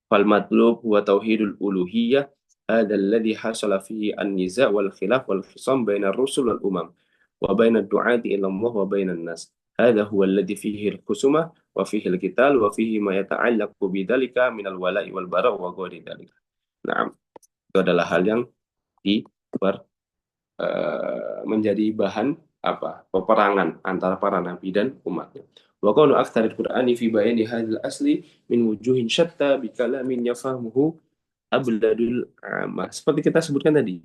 Fal matlub huwa tauhidul uluhiyah هذا الذي حصل فيه النزاع والخلاف والخصام بين الرسل والأمم وبين الدعاة إلى الله وبين الناس هذا هو الذي فيه الخصومة وفيه القتال وفيه ما يتعلق بذلك من الولاء والبراء وغير ذلك. Nah, itu adalah hal yang menjadi bahan peperangan antara para nabi dan umatnya. Wa qawlu aktsaril Qur'ani fi bayani hadzal asli min wujuhin syatta bi kalamin yafhamuhu abladul amah. Seperti kita sebutkan tadi,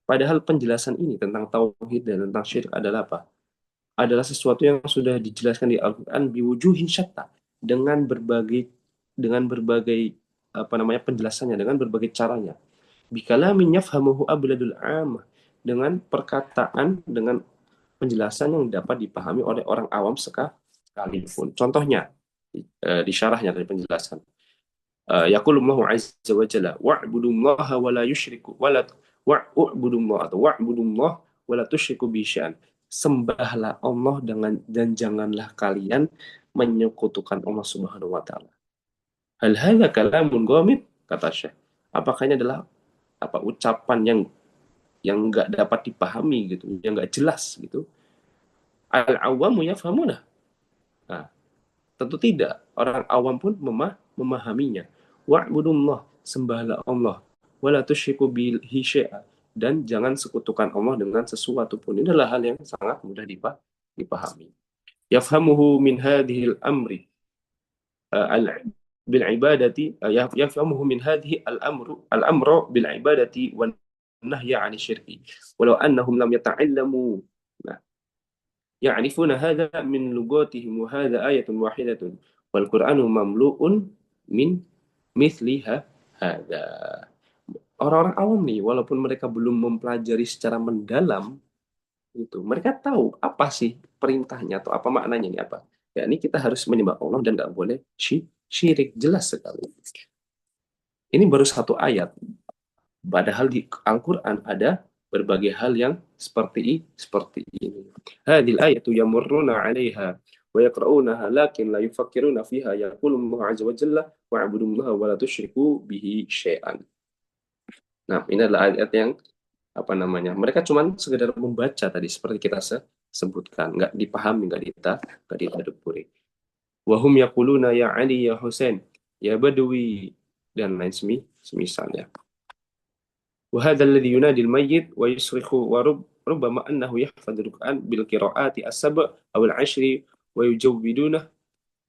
padahal penjelasan ini tentang tauhid dan tentang syirik adalah apa? Adalah sesuatu yang sudah dijelaskan di Al-Qur'an biwujuhin syatta, dengan berbagai penjelasannya, dengan berbagai caranya. Bikalamin yafhamuhu abladul amah, dengan perkataan, dengan penjelasan yang dapat dipahami oleh orang awam sekalipun. Contohnya di syarahnya dari penjelasan. Yaqulullahu azza wa jalla wa'budullaha wa la yusyriku wa la wa'budullaha atau wa'budullah wa la tusyriku bi syai'an. Sembahlah Allah dan janganlah kalian menyekutukan Allah Subhanahu wa taala. Hal hadza kalamun ghamid, kata Syekh. Apakah ini adalah ucapan yang enggak dapat dipahami gitu, yang enggak jelas gitu. Al-awamu yafhamuna. Nah, tentu tidak. Orang awam pun memahaminya. Wa'budullah, sembahlah Allah. Wala tusyriku bihi syai'a, dan jangan sekutukan Allah dengan sesuatu pun. Ini adalah hal yang sangat mudah dipahami. Yafhamuhu min hadhil amri bil ibadati yafhamuhu min hadhihi al-amru bil ibadati wan nahya 'ani syirki. Walau annahum lam yata'allamu. Nah, ya'rifuna hadza min lugatihim wa hadza ayatun wahidatun wal Qur'anu mamlu'un min mithliha hadza. Orang-orang awam nih, walaupun mereka belum mempelajari secara mendalam itu, mereka tahu apa sih perintahnya atau apa maknanya ini apa. Ya, ini kita harus menyembah Allah dan nggak boleh syirik, jelas sekali. Ini baru satu ayat. Padahal di Al-Quran ada berbagai hal yang seperti ini. Hadil ayatu yamurruna 'alaiha wa yaqra'unaha lakin la yufakkiruna fiha yaqulu Allah azza wa jalla wa'budullaha wa la tusyriku bihi syai'an. Nah, ini adalah ayat yang apa namanya? Mereka cuman sekedar membaca tadi seperti kita sebutkan, nggak dipahami, nggak ditadaburi. Wahum yaquluna ya Ali ya Husain ya Badwi dan lain semisalnya. وهذا الذي ينادي الميت ويصرخ وربما أنه يحفظ القرآن بالقراءات السبع أو العشر ويجودونه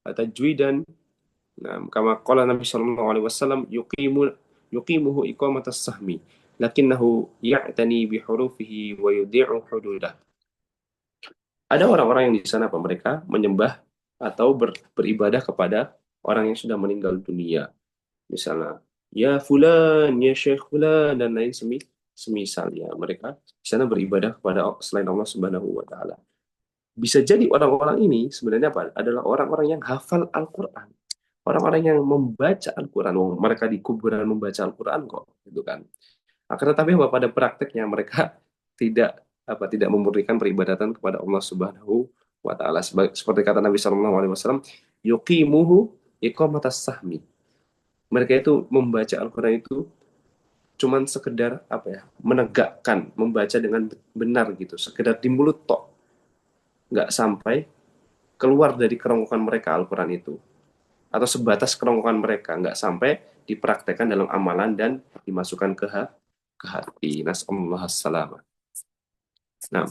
تجويدا. نعم كما قال النبي صلى الله عليه وسلم يقيمه إقامة السهم لكنه يعتني بحروفه ويضيع حدوده. Ada orang-orang yang di sana apa mereka menyembah atau beribadah kepada orang yang sudah meninggal dunia. Misalnya, ya fulan, ya syekh fulan, dan lain semisalnya. Mereka di sana beribadah kepada selain Allah Subhanahu wa Ta'ala. Bisa jadi orang-orang ini sebenarnya apa? Adalah orang-orang yang hafal Al-Quran. Orang-orang yang membaca Al-Quran. Oh, mereka di kuburan membaca Al-Quran kok, gitu kan. Akan tetapi apa pada prakteknya mereka tidak memurnikan peribadatan kepada Allah Subhanahu wa Ta'ala. Seperti kata Nabi Shallallahu Alaihi Wasallam, yuqimuhu iqamatas sahmi. Mereka itu membaca Al-Quran itu cuman sekedar apa ya, menegakkan, membaca dengan benar gitu, sekedar di mulut tok, nggak sampai keluar dari kerongkongan mereka Al-Quran itu, atau sebatas kerongkongan mereka, nggak sampai dipraktekkan dalam amalan dan dimasukkan ke hati. Nasallallahu alaihi. Nah,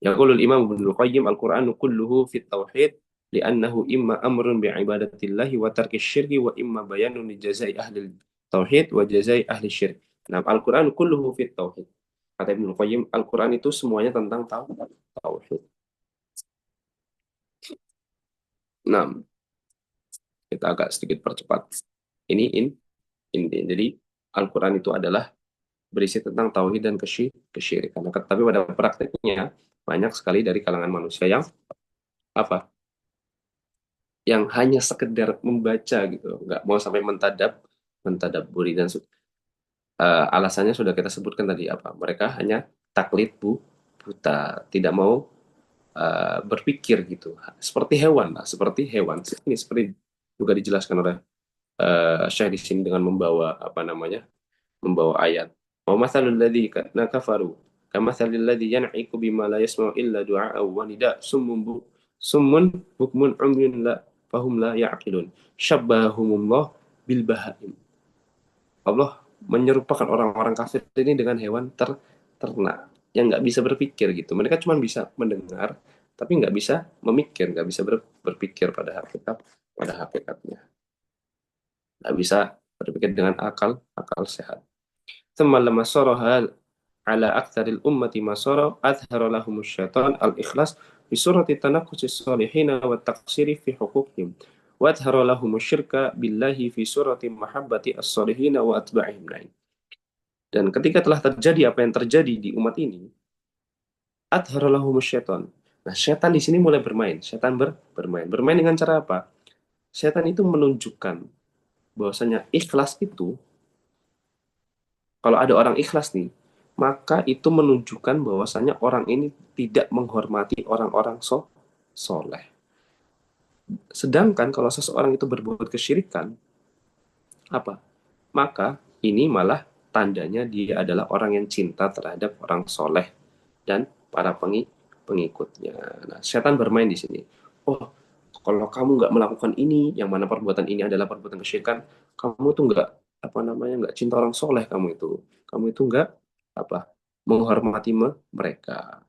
yaqulul Imam Ibnul Qayyim Al-Qur'anu kulluhu fit tauhid li'annahu imma amrun bi'ibadatillahi wa tarki syirki wa imma bayanun li jazai ahli tauhid wa jazai ahli syirk. Nah, Al-Qur'anu kulluhu fit tauhid. Kata Ibnul Qayyim, Al-Qur'an itu semuanya tentang tauhid. Nah, kita agak sedikit percepat. Ini inti. Jadi Al-Qur'an itu adalah berisi tentang tauhid dan kesyirikan. Tapi pada prakteknya banyak sekali dari kalangan manusia yang apa? Yang hanya sekedar membaca gitu, nggak mau sampai mentadaburi dan alasannya sudah kita sebutkan tadi apa? Mereka hanya taklid buta, tidak mau berpikir gitu, seperti hewan lah, seperti hewan. Ini seperti juga dijelaskan oleh Syekh di sini dengan membawa apa namanya, membawa ayat. Wa mathalul ladzina kafaru kamathalil ladzi yan'iqu bima la yasma'u illa du'a'a wa nida summun bukmun umyun la fahum la ya'qilun syabbahumullah bil bahaim. Allah menyerupakan orang-orang kafir ini dengan hewan ternak yang nggak bisa berpikir gitu. Mereka cuma bisa mendengar tapi nggak bisa memikir, nggak bisa berpikir pada hakikatnya. Nggak bisa berpikir dengan akal sehat. ثم لما صار على أكثر الأمة ما صار أظهر لهم الشيطان الإخلاص بسورة تنقص الصالحين والتقصير في حقوقهم وأظهر لهم الشرك بالله في سورة محبة الصالحين وأتباعهم lain. Dan ketika telah terjadi apa yang terjadi di umat ini, أظهر لهم الشيطان. Nah, setan di sini mulai bermain. Setan bermain. Bermain dengan cara apa? Setan itu menunjukkan bahwasanya ikhlas itu, kalau ada orang ikhlas nih, maka itu menunjukkan bahwasanya orang ini tidak menghormati orang-orang soleh. Sedangkan kalau seseorang itu berbuat kesyirikan, apa? Maka ini malah tandanya dia adalah orang yang cinta terhadap orang soleh dan para pengikutnya. Nah, setan bermain di sini. Oh, kalau kamu nggak melakukan ini, yang mana perbuatan ini adalah perbuatan kesyirikan, kamu tuh nggak apa namanya, nggak cinta orang soleh, kamu itu nggak apa menghormati mereka.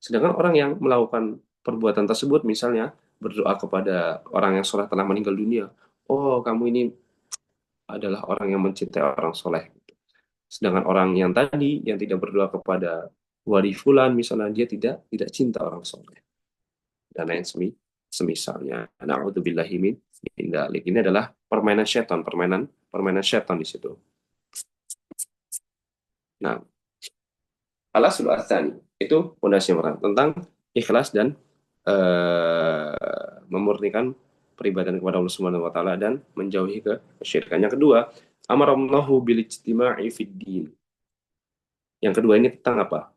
Sedangkan orang yang melakukan perbuatan tersebut, misalnya berdoa kepada orang yang soleh telah meninggal dunia, oh kamu ini adalah orang yang mencintai orang soleh. Sedangkan orang yang tadi yang tidak berdoa kepada wali fulan, misalnya dia tidak cinta orang soleh dan lain semisalnya. Na'udzubillahi min dzalik. Ini adalah permainan setan di situ. Nah, al-aslu ats-tsani itu pondasi orang tentang ikhlas dan memurnikan peribadatan kepada Allah Subhanahu wa taala dan menjauhi kesyirikan. Yang kedua, amarallahu bil ijtima'i fid din. Yang kedua ini tentang apa?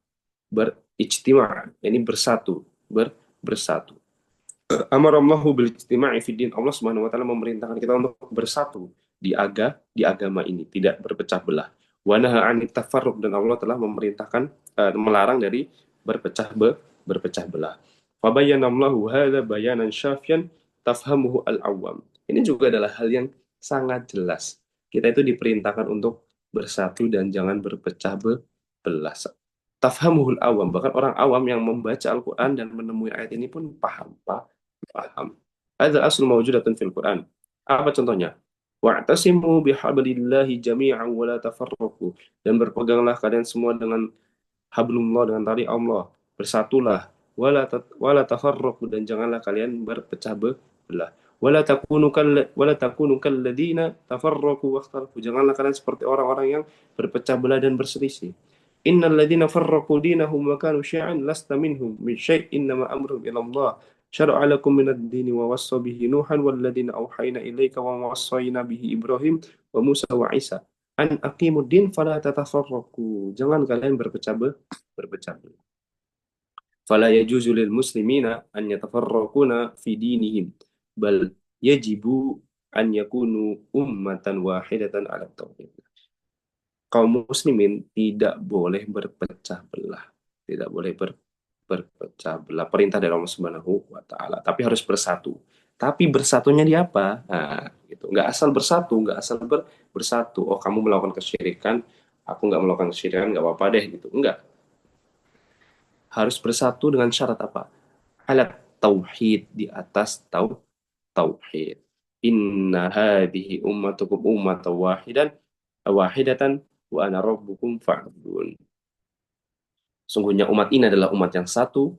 Berijtima', ini bersatu, bersatu. Amarallahu bil istima'i fid din. Allah Subhanahu wa taala memerintahkan kita untuk bersatu di agama ini, tidak berpecah belah. Wa naha 'anit tafarruq, dan Allah telah memerintahkan melarang dari berpecah belah. Fa bayyanallahu hadza bayanan syafian tafhamuhu al-awwam. Ini juga adalah hal yang sangat jelas. Kita itu diperintahkan untuk bersatu dan jangan berpecah belah. Tafhamuhul awam, bahkan orang awam yang membaca Al-Quran dan menemui ayat ini pun paham, paham. Ada asal mawjudatun fil Quran. Apa contohnya? Wa'tasimu bihablillahi jami'an wa la tafarraqu. Dan berpeganglah kalian semua dengan hablullah, dengan tali Allah. Bersatulah. Wala tafarraqu, dan janganlah kalian berpecah belah. Wala takunu kalladina tafarraqu wakhtalafu. Janganlah kalian seperti orang-orang yang berpecah belah dan berselisih. Innal ladzina farraqu dinahum wa kanu syi'an lasta minhum min syai' innama amruhum ila Allah. شرع لكم من الدين ووصى به نوحا والذين أوحينا إليك ووصينا به إبراهيم وموسى وعيسى أن أقيموا الدين فلا تتفرقوا. Jangan kalian berpecah belah. فلا يجوز للمسلمين أن يتفرقون في دينهم بل يجب أن يكونوا أمة واحدة على التوحيد. Kaum muslimin tidak boleh berpecah belah, tidak boleh berpecah belah. Perintah dari Allah Subhanahu wa taala, tapi harus bersatu. Tapi bersatunya di apa? Nah, gitu. Nggak asal bersatu, nggak asal bersatu. Oh, kamu melakukan kesyirikan, aku nggak melakukan kesyirikan, nggak apa-apa deh gitu. Enggak. Harus bersatu dengan syarat apa? Alat tauhid, di atas tauhid. Inna hadhihi ummatukum ummatan wahidatan wa ana rabbukum fa'budun. Sungguhnya umat ini adalah umat yang satu,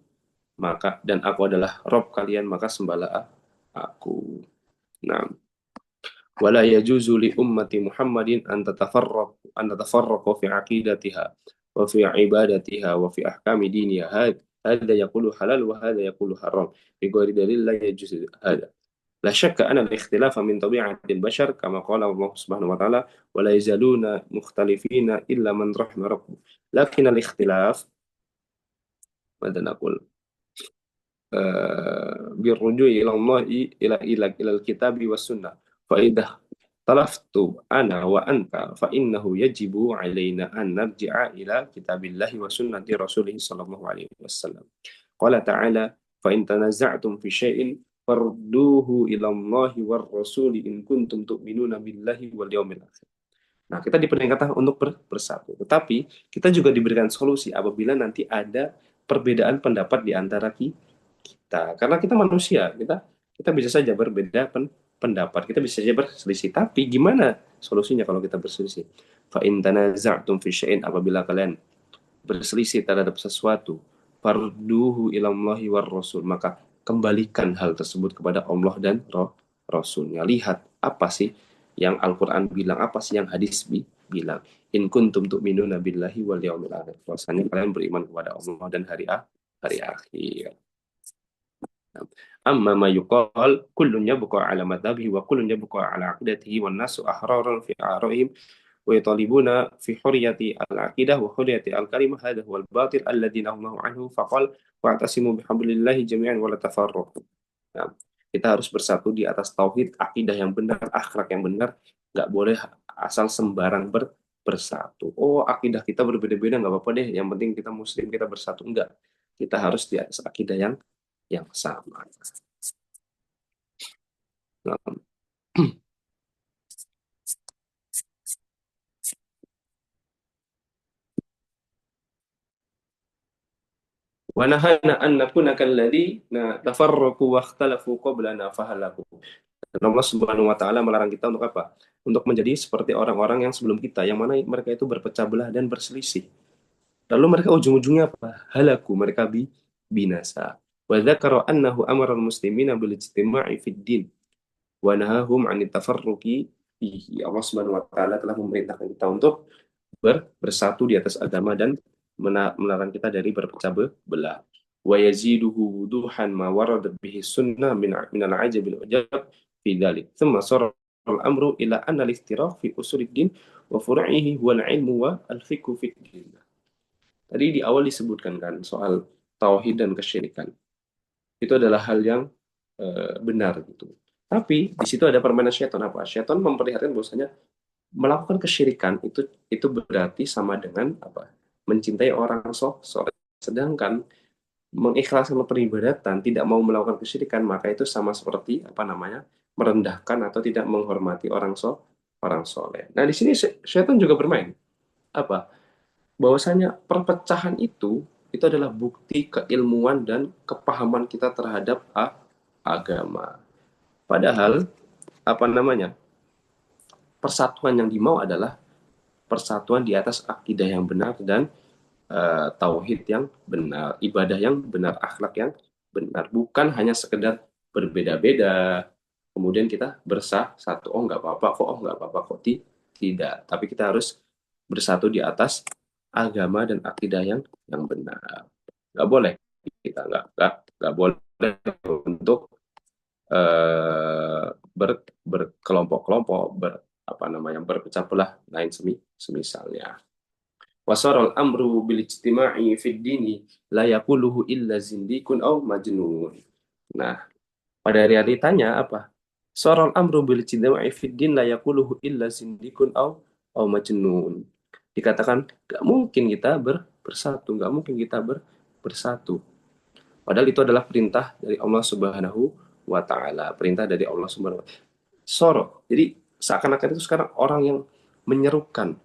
maka dan aku adalah Rob kalian, maka sembahlah aku. Nah, wala yajuzu li ummati Muhammadin an tatafarraqu fi aqidatiha wa fi ibadatiha wa fi ahkami diniha. Hada yaqulu halal wa hada yaqulu haram. Bi ghairi dalil la yajuzu hada. La syakka anna al-ikhtilafa min tabi'atil bashar kama qala Allah Subhanahu wa ta'ala wa la yazaluna mukhtalifina illa man rahima rabbuk. Lakin al-ikhtilaf ماذا نقول بالرجوع إلى الله إلى الكتاب والسنة فإذا اختلفت أنا وأنت فإنه يجب علينا أن نرجع إلى كتاب الله وسنة رسوله صلى الله عليه وسلم. قال تعالى فإن تنازعتم في شيء فردوه إلى الله والرسول إن كنتم تؤمنون بالله واليوم الآخر. Nah, kita diperintahkan untuk bersatu. Tetapi kita juga diberikan solusi apabila nanti ada perbedaan pendapat di antara kita. Karena kita manusia, kita bisa saja berbeda pendapat, kita bisa saja berselisih. Tapi gimana solusinya kalau kita berselisih? Fa in tanaza'tum fi syai'in, apabila kalian berselisih terhadap sesuatu, farduhu ilallahi war rasul, maka kembalikan hal tersebut kepada Allah dan Rasulnya. Lihat apa sih yang Al-Quran bilang, apa sih yang hadis bilang. In kuntum tu'minuna billahi wal yaumil akhir. Bahwasanya kalian beriman kepada Allah dan hari akhir. Amma ma yuqal kullun yabqa ala madhabihi wa kullun yabqa ala aqidatihi wan nasu ahraran fi a'ra'ihim wa yatalibuna fi hurriyati al-aqidah wa hurriyati al-kalimah hadha huwa al-batil alladhi nahallahu anhu faqal wa'tasimu bihablillahi jami'an wa la tafarraqu. Nah, kita harus bersatu di atas tauhid, akidah yang benar, akhlak yang benar. Nggak boleh asal sembarang bersatu. Oh, akidah kita berbeda-beda, nggak apa-apa deh. Yang penting kita muslim, kita bersatu. Enggak. Kita harus di atas akidah yang sama. Nah, wa nahana an nakuna kalladina tafarraqu wa ikhtalafu qablana fahalaku. Dan Allah Subhanahu wa taala melarang kita untuk apa? Untuk menjadi seperti orang-orang yang sebelum kita, yang mana mereka itu berpecah belah dan berselisih. Lalu mereka ujung-ujungnya apa? Halaku, mereka binasa. Wa dzakara annahu amara al-muslimina bil ijtima'i fid din wa nahahum 'anit tafarruqi fihi. Allah Subhanahu wa taala telah memerintahkan kita untuk bersatu di atas agama dan melarang kita dari berpecah belah. Wa yaziduhu wuduhan ma waradat bihi sunnah min al-'ajab al-ujab fi dzalik. Thumma sara al-amru ila anna al-iftiraq fi usuluddin wa furu'ihi huwa al-'ilmu wa al-fiqhu fi din. Tadi di awal disebutkan kan soal tauhid dan kesyirikan. Itu adalah hal yang benar gitu. Tapi di situ ada permainan syaitan apa? Syaitan memperlihatkan bahwasanya melakukan kesyirikan itu berarti sama dengan apa? Mencintai orang soleh. Sedangkan mengikhlaskan peribadatan, tidak mau melakukan kesyirikan, maka itu sama seperti apa namanya? Merendahkan atau tidak menghormati orang soleh. Nah, di sini syaitan juga bermain. Apa? Bahwasanya perpecahan itu adalah bukti keilmuan dan kepahaman kita terhadap agama. Padahal apa namanya? Persatuan yang dimau adalah persatuan di atas akidah yang benar dan tauhid yang benar, ibadah yang benar, akhlak yang benar, bukan hanya sekedar berbeda-beda, kemudian kita bersah satu, oh nggak apa-apa kok, oh nggak apa-apa kok, tidak, tapi kita harus bersatu di atas agama dan akidah yang benar. Nggak boleh kita nggak boleh untuk ber, berkelompok-kelompok, apa namanya, berpecah belah lain semisalnya. Wasarul amru bil ijtima'i fid dini la yaquluhu illa zindikun aw majnun. Nah, pada realitanya apa? Sarul amru bil ijtima'i fid din la yaquluhu illa zindikun aw majnun. Dikatakan gak mungkin kita bersatu, gak mungkin kita bersatu. Padahal itu adalah perintah dari Allah Subhanahu wa taala, perintah dari Allah Subhanahu wa taala. Soro. Jadi seakan-akan itu sekarang orang yang menyerukan,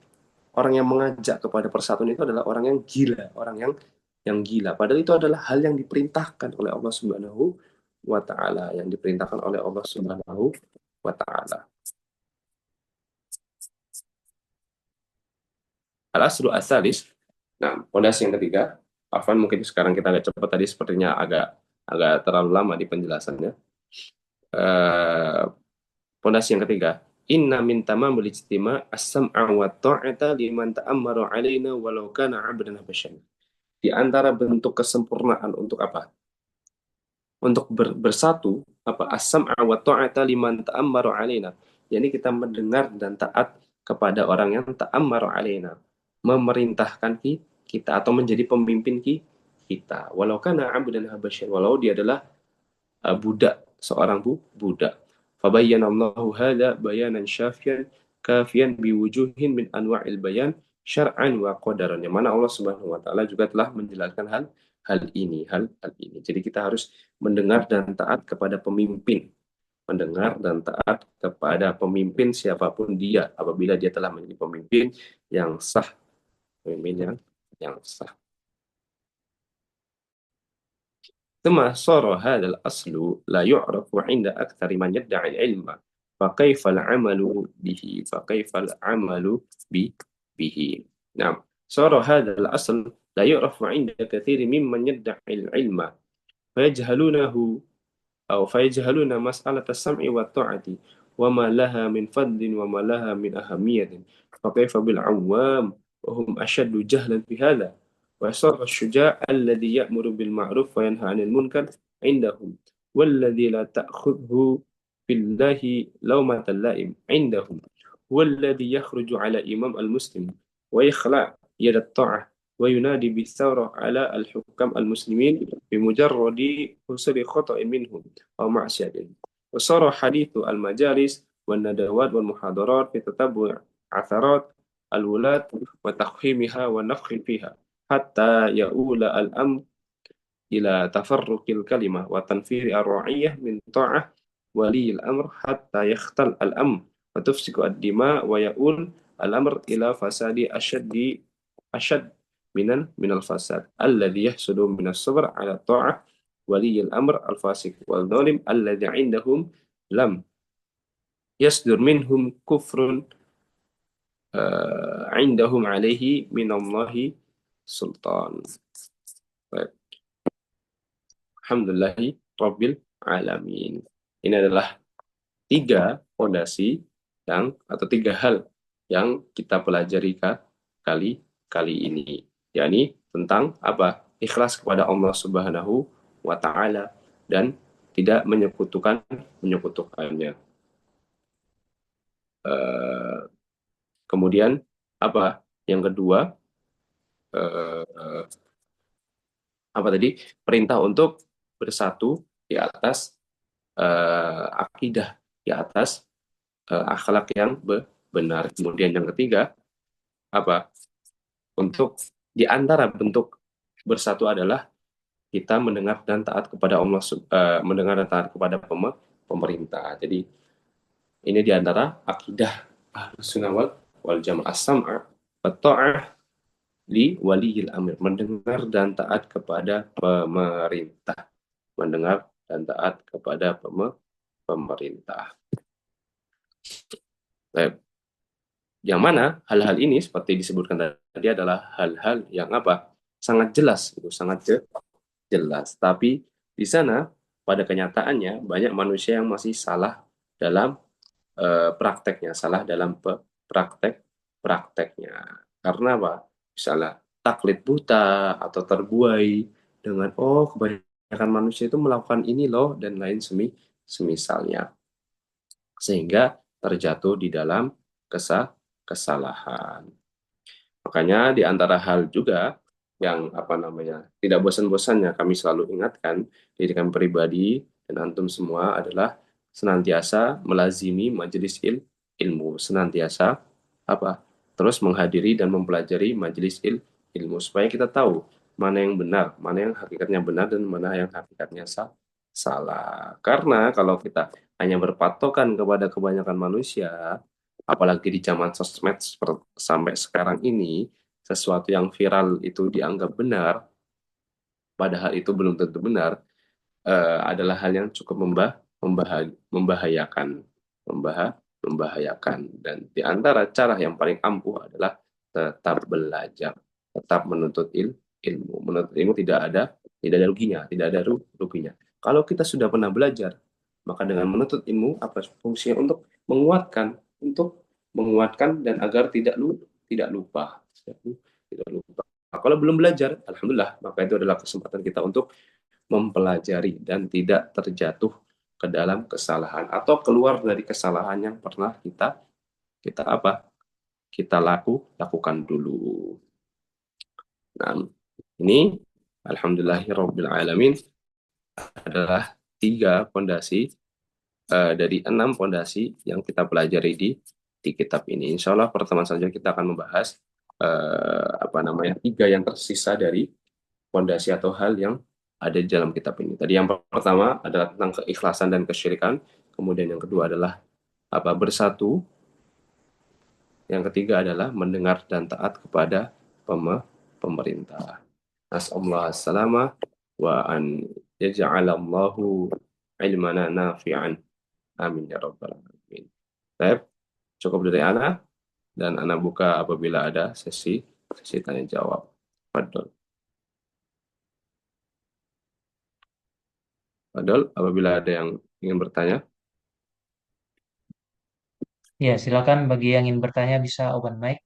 orang yang mengajak kepada persatuan itu adalah orang yang gila, orang yang gila. Padahal itu adalah hal yang diperintahkan oleh Allah Subhanahu wa taala, yang diperintahkan oleh Allah Subhanahu wa taala. Al-aslu asalis. Nah, pondasi yang ketiga, Afan mungkin sekarang kita agak cepat tadi, sepertinya agak agak terlalu lama di penjelasannya. Eh, Pondasi yang ketiga, inna min tamamul ijtima' as-sam'a wa ta'ata liman ta'ammara 'alaina walau kana 'abdan habasyan. Di antara bentuk kesempurnaan untuk apa? Untuk bersatu, apa, as-sam'a wa ta'ata liman ta'ammara 'alaina. Yani kita mendengar dan taat kepada orang yang ta'ammara 'alaina, memerintahkan kita atau menjadi pemimpin kita. Walau kana 'abdan habasyan, walau dia adalah budak, seorang budak. Fabayyana Allahu hadza bayanan syafiyan kafiyan biwujuhin min anwa'il bayan syar'an wa qadaran. Yang mana Allah Subhanahu wa taala juga telah menjelaskan hal ini. Jadi kita harus mendengar dan taat kepada pemimpin. Mendengar dan taat kepada pemimpin siapapun dia apabila dia telah menjadi pemimpin yang sah, pemimpin yang sah. ثم صار هذا الأصل لا يعرف عند أكثر من يدعي العلم فكيف العمل به به نعم صار هذا الأصل لا يعرف عند كثير ممن يدعي العلم فيجهلونه أو فيجهلون مسألة السمع والطاعة وما لها من فضل وما لها من أهمية فكيف بالعوام وهم أشد جهلا في هذا وصار الشجاع الذي يأمر بالمعروف وينهى عن المنكر عندهم والذي لا تأخذه في الله لومة اللائم عندهم والذي يخرج على إمام المسلم ويخلع يد الطاعة وينادي بالثورة على الحكام المسلمين بمجرد حصول خطأ منهم أو معصية وصار حديث المجالس والندوات والمحاضرات في تتبع عثرات الولاة وتقحيمها والنفخ فيها حتى يؤول الأمر إلى تفرق الكلمة وتنفير الرعية من طاعة ولي الأمر حتى يختل الأمر وتفسك الدماء ويؤول الأمر إلى فساد أشد من الفساد الذي يحصل من الصبر على طاعة ولي الأمر الفاسق والظالم الذي عندهم لم يصدر منهم كفر عندهم عليه من الله sultan. Baik. Alhamdulillahi Rabbil Alamin. Ini adalah tiga fondasi atau tiga hal yang kita pelajari kali kali ini. Yakni tentang apa? Ikhlas kepada Allah Subhanahu wa taala dan tidak menyekutukannya. Kemudian apa? Yang kedua, apa tadi? Perintah untuk bersatu di atas akidah, di atas akhlak yang benar. Kemudian yang ketiga, apa? Untuk di antara bentuk bersatu adalah kita mendengar dan taat kepada Allah, mendengar dan taat kepada pemerintah. Jadi ini di antara akidah Ahlus Sunnah wal Jamaah, as-sam'a wa ta'ah li waliyil amir, mendengar dan taat kepada pemerintah, mendengar dan taat kepada pemerintah. Baik. Yang mana hal-hal ini seperti disebutkan tadi adalah hal-hal yang apa? Sangat jelas, itu sangat jelas. Tapi di sana pada kenyataannya banyak manusia yang masih salah dalam prakteknya, salah dalam prakteknya. Karena apa? Misalnya taklid buta atau terbuai dengan kebanyakan manusia itu melakukan ini loh dan lain semisalnya, sehingga terjatuh di dalam kesalahan. Makanya di antara hal juga yang apa namanya tidak bosan-bosannya kami selalu ingatkan diri kami pribadi dan antum semua adalah senantiasa melazimi majelis ilmu, senantiasa apa terus menghadiri dan mempelajari majelis ilmu supaya kita tahu mana yang benar, mana yang hakikatnya benar dan mana yang hakikatnya salah. Karena kalau kita hanya berpatokan kepada kebanyakan manusia, apalagi di zaman sosmed sampai sekarang ini, sesuatu yang viral itu dianggap benar, padahal itu belum tentu benar, adalah hal yang cukup membahayakan, membahayakan. Dan di antara cara yang paling ampuh adalah tetap belajar, tetap menuntut ilmu. Menuntut ilmu tidak ada ruginya, tidak ada ruginya. Kalau kita sudah pernah belajar, maka dengan menuntut ilmu apa fungsinya? Untuk menguatkan dan agar tidak lupa. Tidak lupa. Nah, kalau belum belajar, alhamdulillah, maka itu adalah kesempatan kita untuk mempelajari dan tidak terjatuh ke dalam kesalahan atau keluar dari kesalahan yang pernah kita kita apa kita lakukan dulu. Nah, ini alhamdulillahirabbil alamin adalah 3 pondasi dari 6 pondasi yang kita pelajari di kitab ini. Insya Allah pertemuan saja kita akan membahas apa namanya 3 yang tersisa dari pondasi atau hal yang ada di dalam kitab ini. Tadi yang pertama adalah tentang keikhlasan dan kesyirikan, kemudian yang kedua adalah apa bersatu, yang ketiga adalah mendengar dan taat kepada pemerintah. Nas'allahu as-salama wa an yaj'alallahu ilmana nafi'an. Amin ya rabbal alamin. Baik, cukup dari Ana dan Ana buka apabila ada sesi tanya jawab. Fadol. Fadol, apabila ada yang ingin bertanya. Ya, silakan bagi yang ingin bertanya bisa open mic.